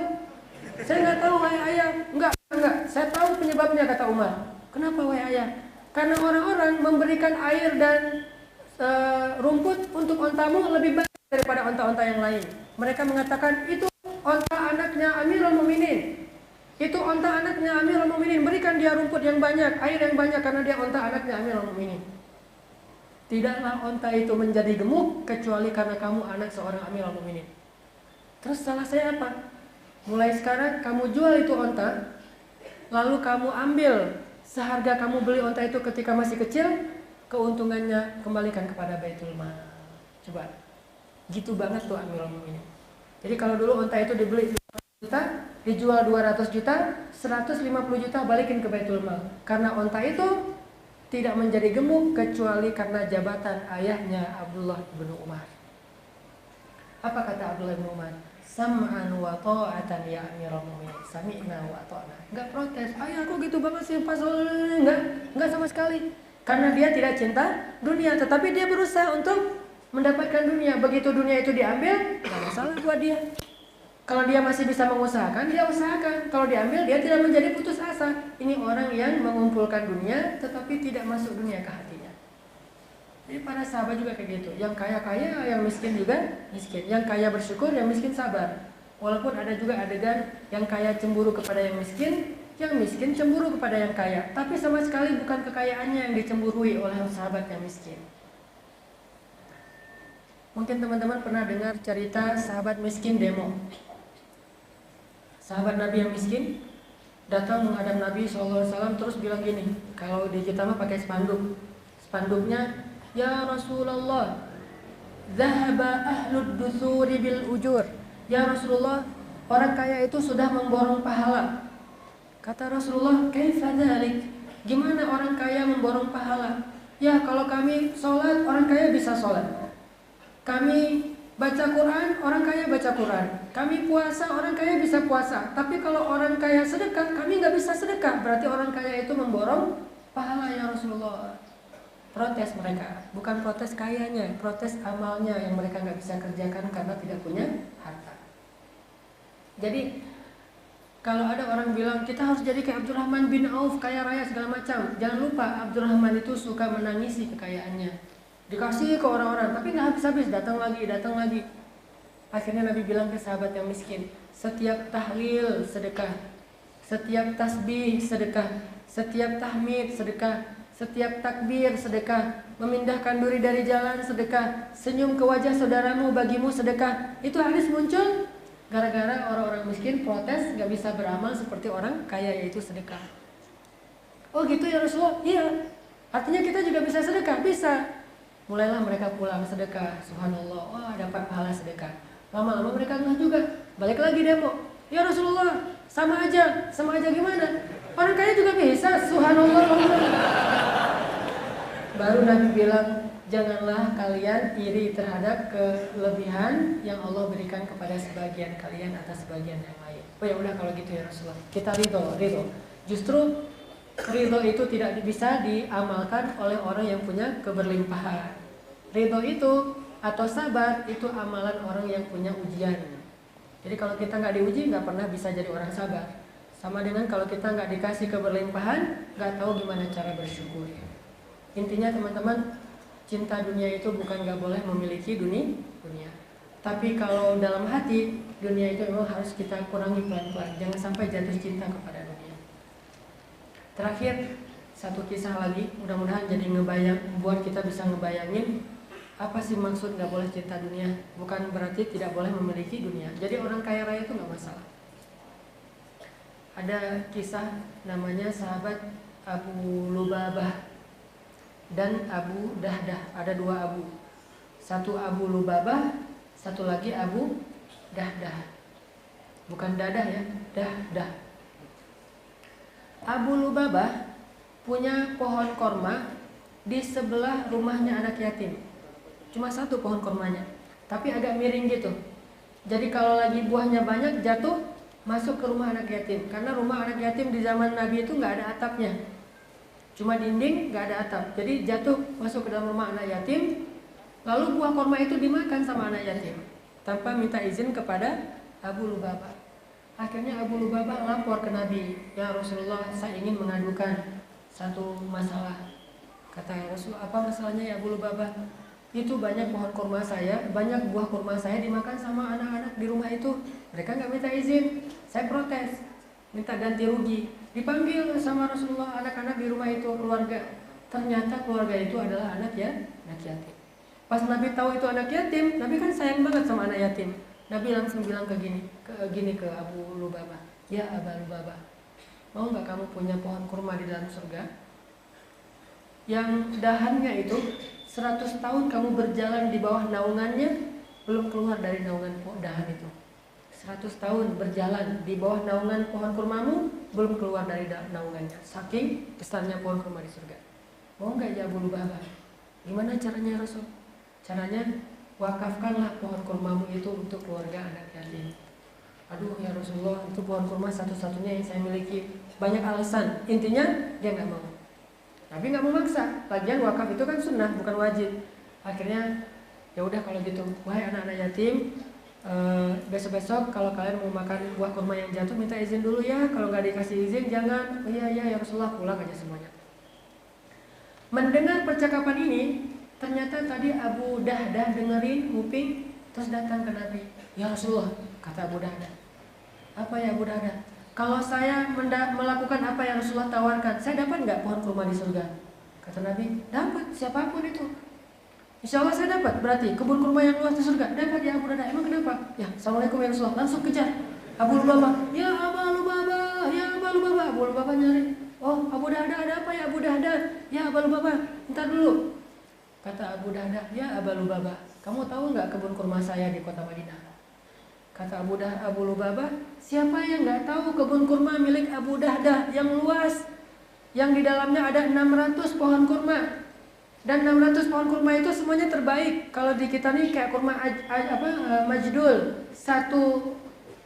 Saya nggak tahu wahai ayah. Enggak, saya tahu penyebabnya, kata Umar. Kenapa wahai ayah? Karena orang-orang memberikan air dan rumput untuk ontamu lebih banyak daripada onta-onta yang lain. Mereka mengatakan itu onta anaknya Amirul Mukminin. Itu onta anaknya Amirul Mukminin. Berikan dia rumput yang banyak, air yang banyak, karena dia onta anaknya Amirul Mukminin. Tidaklah onta itu menjadi gemuk kecuali karena kamu anak seorang Amirul Mukminin. Terus salah saya apa? Mulai sekarang kamu jual itu onta, lalu kamu ambil seharga kamu beli onta itu ketika masih kecil, keuntungannya kembalikan kepada Baitul Mal. Coba, gitu banget tuh Amirul Mukminin. Jadi kalau dulu onta itu dibeli 200 juta, dijual 200 juta, 150 juta balikin ke Baitul Mal. Karena onta itu tidak menjadi gemuk kecuali karena jabatan ayahnya Abdullah bin Umar. Apa kata Abdullah bin Umar? Sam'an wa ta'atan ya Amirul Mukminin. Sami'na wa ta'na. Enggak protes. Ayah kok gitu banget sih pasal, enggak sama sekali. Karena dia tidak cinta dunia, tetapi dia berusaha untuk mendapatkan dunia. Begitu dunia itu diambil, enggak masalah buat dia. Kalau dia masih bisa mengusahakan, dia usahakan. Kalau diambil, dia tidak menjadi putus asa. Ini orang yang mengumpulkan dunia, tetapi tidak masuk dunia ke hatinya. Jadi para sahabat juga kayak gitu. Yang kaya-kaya, yang miskin juga miskin. Yang kaya bersyukur, yang miskin sabar. Walaupun ada juga adegan yang kaya cemburu kepada yang miskin cemburu kepada yang kaya. Tapi sama sekali bukan kekayaannya yang dicemburui oleh sahabat yang miskin. Mungkin teman-teman pernah dengar cerita sahabat miskin demo. Sahabat Nabi yang miskin datang menghadap Nabi SAW terus bilang gini, kalau di kita mah pakai spanduk. Spanduknya, ya Rasulullah, zahaba ahlud dusuri bil ujur. Ya Rasulullah, orang kaya itu sudah memborong pahala. Kata Rasulullah, kaifa dzalik? Gimana orang kaya memborong pahala? Ya kalau kami sholat, orang kaya bisa sholat. Kami baca Quran, orang kaya baca Quran. Kami puasa, orang kaya bisa puasa. Tapi kalau orang kaya sedekah, kami nggak bisa sedekah. Berarti orang kaya itu memborong pahala ya Rasulullah. Protes mereka, bukan protes kayanya, protes amalnya yang mereka nggak bisa kerjakan karena tidak punya harta. Jadi kalau ada orang bilang kita harus jadi kayak Abdurrahman bin Auf, kaya raya segala macam, jangan lupa Abdurrahman itu suka menangisi kekayaannya. Dikasih ke orang-orang, tapi nggak habis-habis, datang lagi. Akhirnya Nabi bilang ke sahabat yang miskin, setiap tahlil sedekah, setiap tasbih sedekah, setiap tahmid sedekah, setiap takbir sedekah, memindahkan duri dari jalan sedekah, senyum ke wajah saudaramu bagimu sedekah. Itu hadis muncul gara-gara orang-orang miskin protes gak bisa beramal seperti orang kaya, yaitu sedekah. Oh gitu ya Rasulullah? Iya. Artinya kita juga bisa sedekah? Bisa. Mulailah mereka pulang sedekah. Subhanallah, wah dapat pahala sedekah. Lama-lama mereka ngeh juga, balik lagi demo. Ya Rasulullah, sama aja gimana? Orang kaya juga bisa. Subhanallah. Baru Nabi bilang, janganlah kalian iri terhadap kelebihan yang Allah berikan kepada sebagian kalian atas sebagian yang lain. Oh ya udah kalau gitu ya Rasulullah, kita ridho. Justru ridho itu tidak bisa diamalkan oleh orang yang punya keberlimpahan. Ridho itu atau sabar itu amalan orang yang punya ujian. Jadi kalau kita nggak diuji, nggak pernah bisa jadi orang sabar. Sama dengan kalau kita nggak dikasih keberlimpahan, nggak tahu gimana cara bersyukur. Intinya teman-teman, cinta dunia itu bukan nggak boleh memiliki dunia. Tapi kalau dalam hati, dunia itu memang harus kita kurangi pelan-pelan. Jangan sampai jatuh cinta kepada dunia. Terakhir, satu kisah lagi, mudah-mudahan jadi buat kita bisa ngebayangin apa sih maksud nggak boleh cinta dunia. Bukan berarti tidak boleh memiliki dunia. Jadi orang kaya raya itu nggak masalah. Ada kisah namanya sahabat Abu Lubabah dan Abu Dahdah. Ada dua Abu, satu Abu Lubabah, satu lagi Abu Dahdah. Bukan dadah ya, Dahdah. Abu Lubabah punya pohon korma di sebelah rumahnya anak yatim. Cuma satu pohon kormanya, tapi agak miring gitu. Jadi kalau lagi buahnya banyak jatuh masuk ke rumah anak yatim. Karena rumah anak yatim di zaman Nabi itu nggak ada atapnya, cuma dinding, nggak ada atap. Jadi jatuh masuk ke dalam rumah anak yatim. Lalu buah korma itu dimakan sama anak yatim tanpa minta izin kepada Abu Lubabah. Akhirnya Abu Lubabah lapor ke Nabi, ya Rasulullah, saya ingin mengadukan satu masalah. Kata Rasulullah, apa masalahnya ya Abu Lubabah? Itu banyak pohon kurma saya, banyak buah kurma saya dimakan sama anak-anak di rumah itu. Mereka nggak minta izin. Saya protes, minta ganti rugi. Dipanggil sama Rasulullah anak-anak di rumah itu, keluarga. Ternyata keluarga itu adalah anak yatim. Pas Nabi tahu itu anak yatim, Nabi kan sayang banget sama anak yatim. Nabi langsung bilang ke Abu Lubabah, ya Abu Lubabah, mau nggak kamu punya pohon kurma di dalam surga yang dahannya itu 100 tahun kamu berjalan di bawah naungannya belum keluar dari naungan dahan itu. 100 tahun berjalan di bawah naungan pohon kurmamu belum keluar dari naungannya. Saking besarnya pohon kurma di surga. Mau nggak ya Abu Lubabah? Gimana caranya Rasul? Caranya wakafkanlah pohon kurmamu itu untuk keluarga anak yatim. Aduh ya Rasulullah, itu pohon kurma satu-satunya yang saya miliki. Banyak alasan. Intinya dia nggak mau. Nabi nggak memaksa. Lagian wakaf itu kan sunnah, bukan wajib. Akhirnya ya udah kalau gitu, wahai anak-anak yatim, besok-besok kalau kalian mau makan buah kurma yang jatuh minta izin dulu ya. Kalau nggak dikasih izin jangan. Oh iya ya Rasulullah, pulang aja semuanya. Mendengar percakapan ini, ternyata tadi Abu Dahdah dengerin, nguping, terus datang ke Nabi. Ya Rasulullah, kata Abu Dahdah. Apa ya Abu Dahdah? Kalau saya melakukan apa yang Rasulullah tawarkan, saya dapat nggak pohon kurma di surga? Kata Nabi, dapat, siapapun itu. Insya Allah saya dapat. Berarti kebun kurma yang luas di surga dapat ya Abu Dahdah. Emang kenapa? Ya, Assalamualaikum ya Rasulullah. Langsung kejar Abu Lubabah. Ya Abu Lubabah, ya Abu Lubabah. Abu Lubabah nyari. Oh Abu Dahdah, ada apa ya Abu Dahdah? Ya Abu Lubabah, ntar dulu. Kata Abu Dahdah, ya Abu Lubabah, kamu tahu nggak kebun kurma saya di kota Madinah? Kata Abu Lubabah, siapa yang nggak tahu kebun kurma milik Abu Dahdah yang luas, yang di dalamnya ada 600 pohon kurma, Dan 600 pohon kurma itu semuanya terbaik. Kalau di kita nih kayak kurma majdul, 1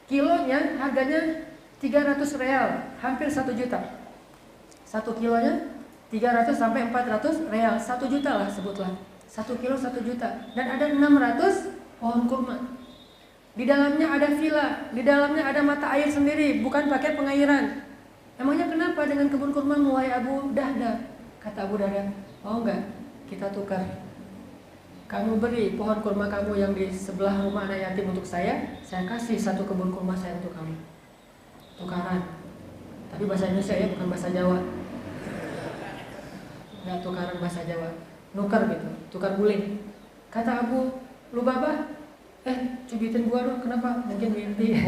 kilonya harganya 300 real, hampir 1 juta. 1 kilonya 300 sampai 400 real, 1 juta lah sebutlah. 1 kilo 1 juta. Dan ada 600 pohon kurma. Di dalamnya ada villa, di dalamnya ada mata air sendiri, bukan pakai pengairan. Emangnya kenapa dengan kebun kurma wahai Abu Dahda? Kata Abu Dahda, oh enggak, kita tukar. Kamu beri pohon kurma kamu yang di sebelah rumah anak yatim untuk saya kasih 1 kebun kurma saya untuk kamu. Tukaran. Tapi bahasa Indonesia ya, bukan bahasa Jawa. Enggak tukaran bahasa Jawa. Nukar gitu, tukar guling. Kata Abu Lubabah, cubitin gua dong, kenapa? Mungkin mimpi.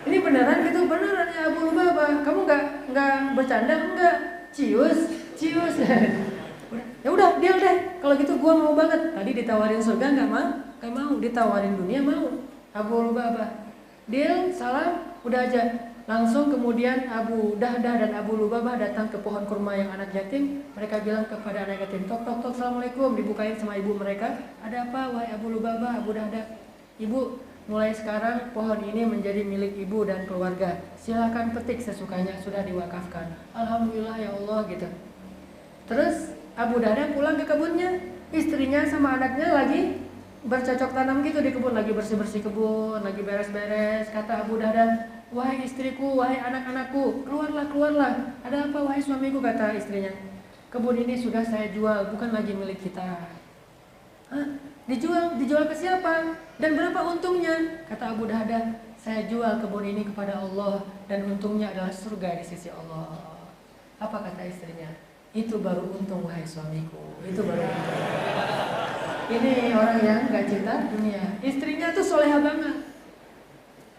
Ini beneran gitu, beneran ya Abu Lubabah. Kamu enggak bercanda, enggak? Cius. Ya udah, deal deh. Kalau gitu gua mau banget. Tadi ditawarin surga enggak mau, ditawarin dunia mau. Abu Lubabah. Deal, salam, udah aja. Langsung kemudian Abu Dahdah dan Abu Lubabah datang ke pohon kurma yang anak yatim. Mereka bilang kepada anak yatim, tok, assalamualaikum. Dibukain sama ibu mereka. Ada apa wahai Abu Lubabah, Abu Dahdah? Ibu, mulai sekarang pohon ini menjadi milik ibu dan keluarga. Silakan petik sesukanya, sudah diwakafkan. Alhamdulillah ya Allah gitu. Terus Abu Dahdah pulang ke kebunnya. Istrinya sama anaknya lagi bercocok tanam gitu di kebun, lagi bersih-bersih kebun, lagi beres-beres. Kata Abu Dahdah, wahai istriku, wahai anak-anakku, keluarlah. Ada apa wahai suamiku? Kata istrinya, kebun ini sudah saya jual, bukan lagi milik kita. Hah? Dijual ke siapa? Dan berapa untungnya? Kata Abu Dahdah, saya jual kebun ini kepada Allah dan untungnya adalah surga di sisi Allah. Apa kata istrinya? Itu baru untung wahai suamiku, itu baru untung. Ini orang yang gak cinta dunia. Istrinya tuh soleha banget.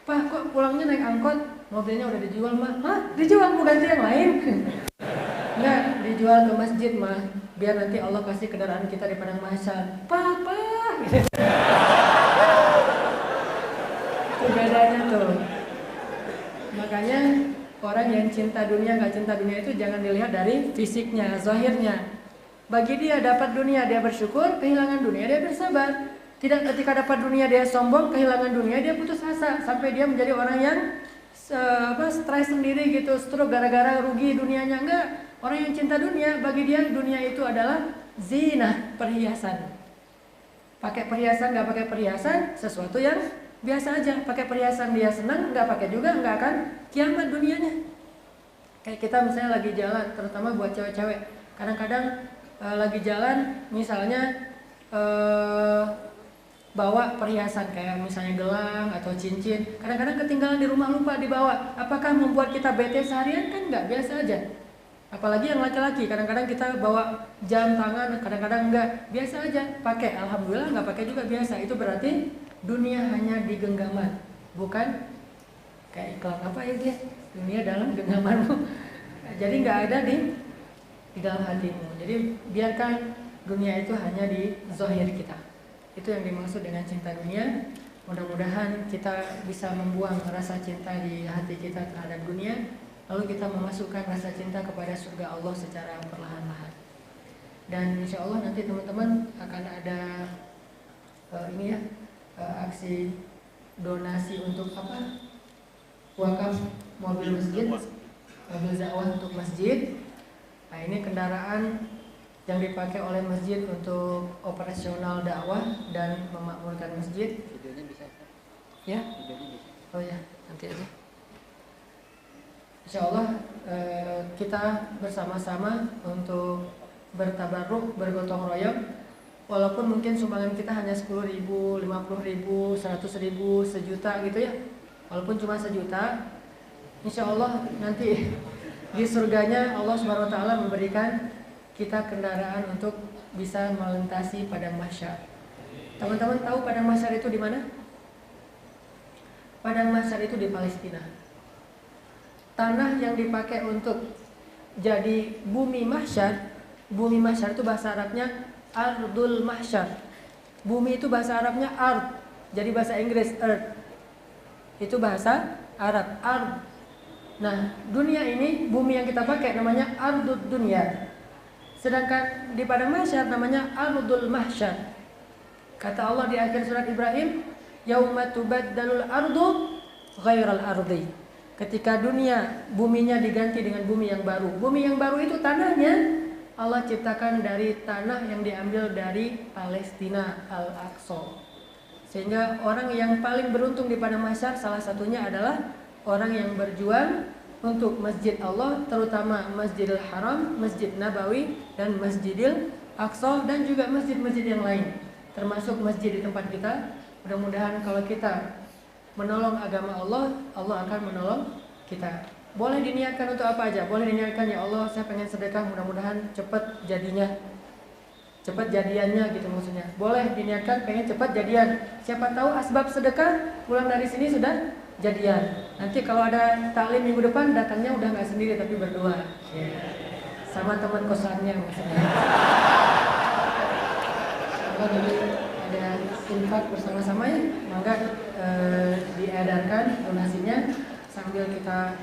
Pak, kok pulangnya naik angkot? Mobilnya udah dijual, mah. Hah? Dijual, mau ganti yang lain? Enggak, dijual ke masjid, mah. Biar nanti Allah kasih kendaraan kita di padang mahsyar. Papa. Itu bedanya tuh. Makanya orang yang cinta dunia, gak cinta dunia itu jangan dilihat dari fisiknya, zahirnya. Bagi dia dapat dunia dia bersyukur, kehilangan dunia dia bersabar. Tidak ketika dapat dunia dia sombong, kehilangan dunia dia putus asa, sampai dia menjadi orang yang stres sendiri gitu, stroke gara-gara rugi dunianya. Enggak, orang yang cinta dunia, bagi dia dunia itu adalah zina, perhiasan. Pakai perhiasan nggak pakai perhiasan, sesuatu yang biasa aja. Pakai perhiasan dia senang, nggak pakai juga nggak akan kiamat dunianya. Kayak kita misalnya lagi jalan, terutama buat cewek-cewek, kadang-kadang lagi jalan misalnya bawa perhiasan kayak misalnya gelang atau cincin, kadang-kadang ketinggalan di rumah lupa dibawa. Apakah membuat kita bete seharian? Kan nggak, biasa aja. Apalagi yang laki-laki, kadang-kadang kita bawa jam tangan, kadang-kadang enggak, biasa aja. Pakai, alhamdulillah, nggak pakai juga biasa. Itu berarti dunia hanya di genggaman, bukan kayak iklan apa ya dia, dunia dalam genggamanmu. Jadi nggak ada di dalam hatimu. Jadi biarkan dunia itu hanya di zahir kita. Itu yang dimaksud dengan cinta dunia. Mudah-mudahan kita bisa membuang rasa cinta di hati kita terhadap dunia, lalu kita memasukkan rasa cinta kepada surga Allah secara perlahan-lahan. Dan insya Allah nanti teman-teman akan ada aksi donasi untuk apa? Wakaf mobil masjid, mobil dakwah untuk masjid. Nah, ini kendaraan yang dipakai oleh masjid untuk operasional dakwah dan memakmurkan masjid. Videonya bisa kan? Ya? Videonya bisa. Oh ya, nanti aja. Insya Allah kita bersama-sama untuk bertabarruk, bergotong royong. Walaupun mungkin sumbangan kita hanya 10.000, 50.000, 100.000, sejuta gitu ya. Walaupun cuma sejuta, insya Allah nanti di surganya Allah Subhanahu Wa Taala memberikan kita kendaraan untuk bisa melintasi padang mahsyar. Teman-teman tahu padang mahsyar itu di mana? Padang mahsyar itu di Palestina. Tanah yang dipakai untuk jadi bumi mahsyar itu bahasa Arabnya ardul mahsyar. Bumi itu bahasa Arabnya ard, jadi bahasa Inggris earth. Itu bahasa Arab, ard. Nah, dunia ini, bumi yang kita pakai namanya ardud dunia. Sedangkan di padang mahsyar namanya ardul mahsyar. Kata Allah di akhir surat Ibrahim, yauma tubaddalul ardu ghairal ardi. Ketika buminya diganti dengan bumi yang baru. Bumi yang baru itu tanahnya Allah ciptakan dari tanah yang diambil dari Palestina, Al-Aqsa. Sehingga orang yang paling beruntung di padang mahsyar salah satunya adalah orang yang berjuang untuk masjid Allah, terutama Masjidil Haram, Masjid Nabawi, dan Masjidil Aqsa, dan juga masjid-masjid yang lain, termasuk masjid di tempat kita. Mudah-mudahan kalau kita menolong agama Allah, Allah akan menolong kita. Boleh diniatkan untuk apa aja? Boleh diniatkan, ya Allah saya pengen sedekah, mudah-mudahan cepat jadinya, cepat jadiannya gitu maksudnya. Boleh diniatkan pengen cepat jadian. Siapa tahu asbab sedekah pulang dari sini sudah jadian. Nanti kalau ada taklim minggu depan datangnya udah nggak sendiri tapi berdua. Sama teman kosannya maksudnya. Kalau jadi ada infak bersama-sama ya, maka diedarkan donasinya sambil kita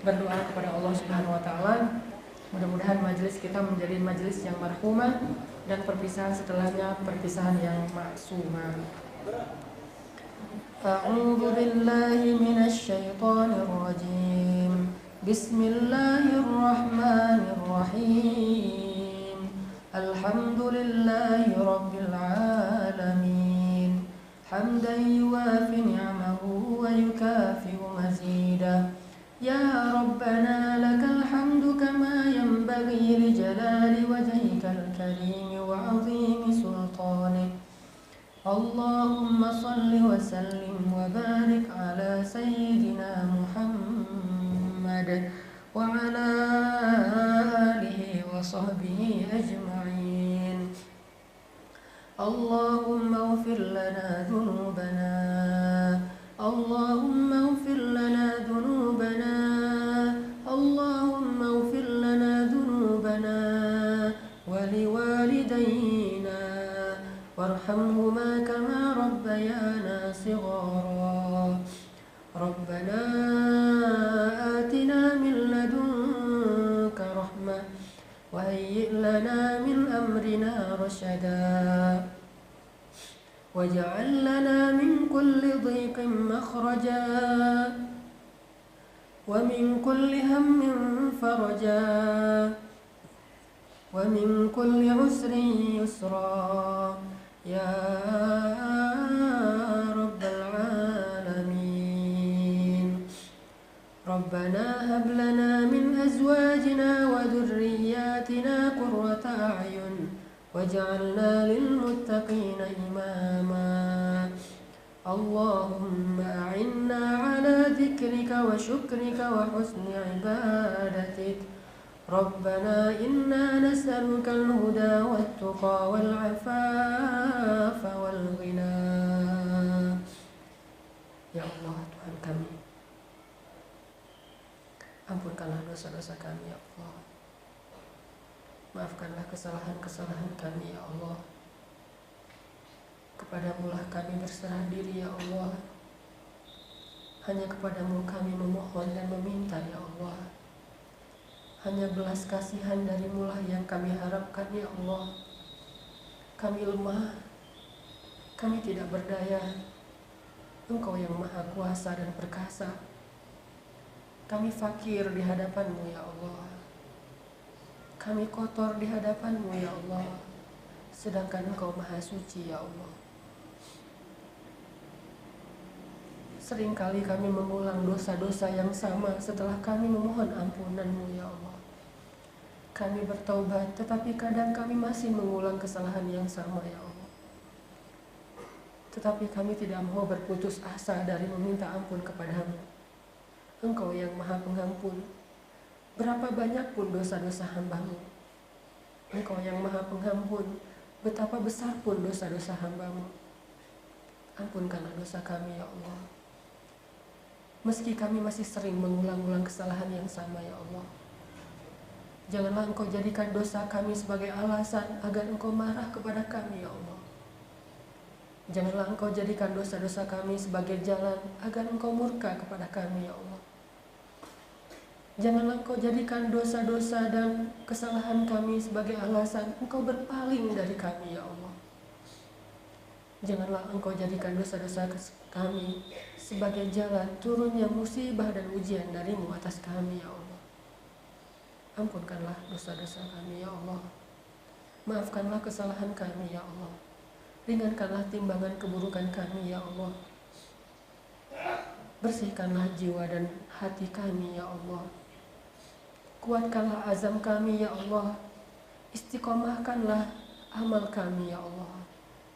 berdoa kepada Allah Subhanahu wa taala. Mudah-mudahan majelis kita menjadi majelis yang marhumah dan perpisahan setelahnya perpisahan yang maksumah. A'udzu billahi minasy syaithanir rajim. Bismillahirrahmanirrahim. Alhamdulillahi rabbil alamin. Hamdan yuwafi ni'amahu wa yukafi'u mazidah. Ya Rabbana lakal hamdu kama yanbaghi li jalali wajhikal karim wa 'azimi sultanik. Allahumma salli wa sallim wa barik ala sayyidina Muhammad wa ala alihi wa sahbihi ajma'in. Allahumma ighfir lana dhunubana, Allahumma ighfir lana dhunubana, Allahumma ighfir lana dhunubana wa liwalidayna warhamhuma kama rabbayana shighara. Rabbana atina min ladunka rahmah wa hayyi' lana min amrina rashada waj'al lana min kulli dhiqin makhraja wa min kulli hammin faraja wa min kulli usrin yusra ya rabbal alamin. Rabbana hab lana min azwajina wa dhurriyyatina qurrata a'yun waj'alna lil muttaqina imama. Allahumma a'inna ala dhikrika wa syukrika wa husni ibadatik. Rabbana inna nas'aluka al-huda wat-tuqa wal-'afafa wal-ghina. Ya Allah Tuhan kami, ampunkanlah dosa-dosa kami ya Allah. Maafkanlah kesalahan-kesalahan kami ya Allah. Kepadamu lah kami berserah diri ya Allah. Hanya kepadamu kami memohon dan meminta ya Allah. Hanya belas kasihan darimu lah yang kami harapkan ya Allah. Kami lemah, kami tidak berdaya. Engkau yang maha kuasa dan perkasa. Kami fakir di hadapanmu ya Allah. Kami kotor di hadapanmu ya Allah. Sedangkan Engkau maha suci ya Allah. Seringkali kami mengulang dosa-dosa yang sama setelah kami memohon ampunan-Mu ya Allah. Kami bertaubat, tetapi kadang kami masih mengulang kesalahan yang sama ya Allah. Tetapi kami tidak mau berputus asa dari meminta ampun kepadamu. Engkau yang maha pengampun. Berapa banyak pun dosa-dosa hamba-Mu. Engkau yang maha pengampun. Betapa besar pun dosa-dosa hamba-Mu. Ampunkanlah dosa kami ya Allah. Meski kami masih sering mengulang-ulang kesalahan yang sama ya Allah. Janganlah Engkau jadikan dosa kami sebagai alasan agar Engkau marah kepada kami ya Allah. Janganlah Engkau jadikan dosa-dosa kami sebagai jalan agar Engkau murka kepada kami ya Allah. Janganlah Engkau jadikan dosa-dosa dan kesalahan kami sebagai alasan Engkau berpaling dari kami, ya Allah. Janganlah Engkau jadikan dosa-dosa kami sebagai jalan turunnya musibah dan ujian dari-Mu atas kami, ya Allah. Ampunkanlah dosa-dosa kami, ya Allah. Maafkanlah kesalahan kami, ya Allah. Ringankanlah timbangan keburukan kami, ya Allah. Bersihkanlah jiwa dan hati kami, ya Allah. Kuatkanlah azam kami, ya Allah. Istiqomahkanlah amal kami, ya Allah.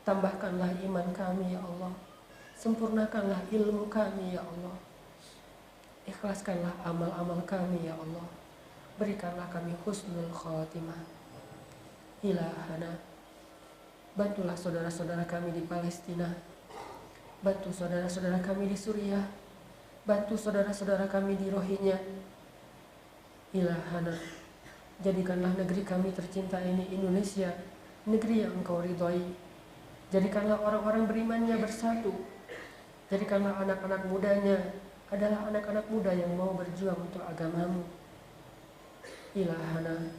Tambahkanlah iman kami, ya Allah. Sempurnakanlah ilmu kami, ya Allah. Ikhlaskanlah amal-amal kami, ya Allah. Berikanlah kami husnul khatimah. Ilahana, bantulah saudara-saudara kami di Palestina. Bantu saudara-saudara kami di Suriah. Bantu saudara-saudara kami di Rohingya. Ilahana, jadikanlah negeri kami tercinta ini, Indonesia, negeri yang Engkau ridhoi. Jadikanlah orang-orang berimannya bersatu. Jadikanlah anak-anak mudanya adalah anak-anak muda yang mau berjuang untuk agama-Mu. Ilahana,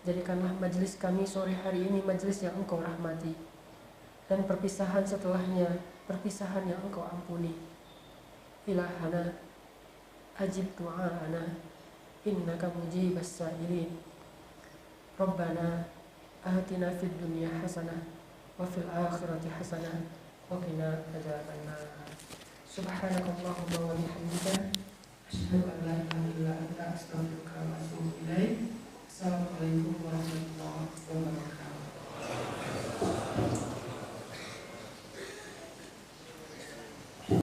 jadikanlah majelis kami sore hari ini majelis yang Engkau rahmati, dan perpisahan setelahnya perpisahan yang Engkau ampuni. Ilahana, ajib du'aana, innaka mujibas sa'ilin. Rabbana atina fid dunya hasanah wa fil akhirati hasanah wa qina adzabannar. Subhanakallahumma wa bihamdika asyhadu an la ilaha illa anta astaghfiruka wa atubu ilaik. Assalamualaikum warahmatullahi wabarakatuh.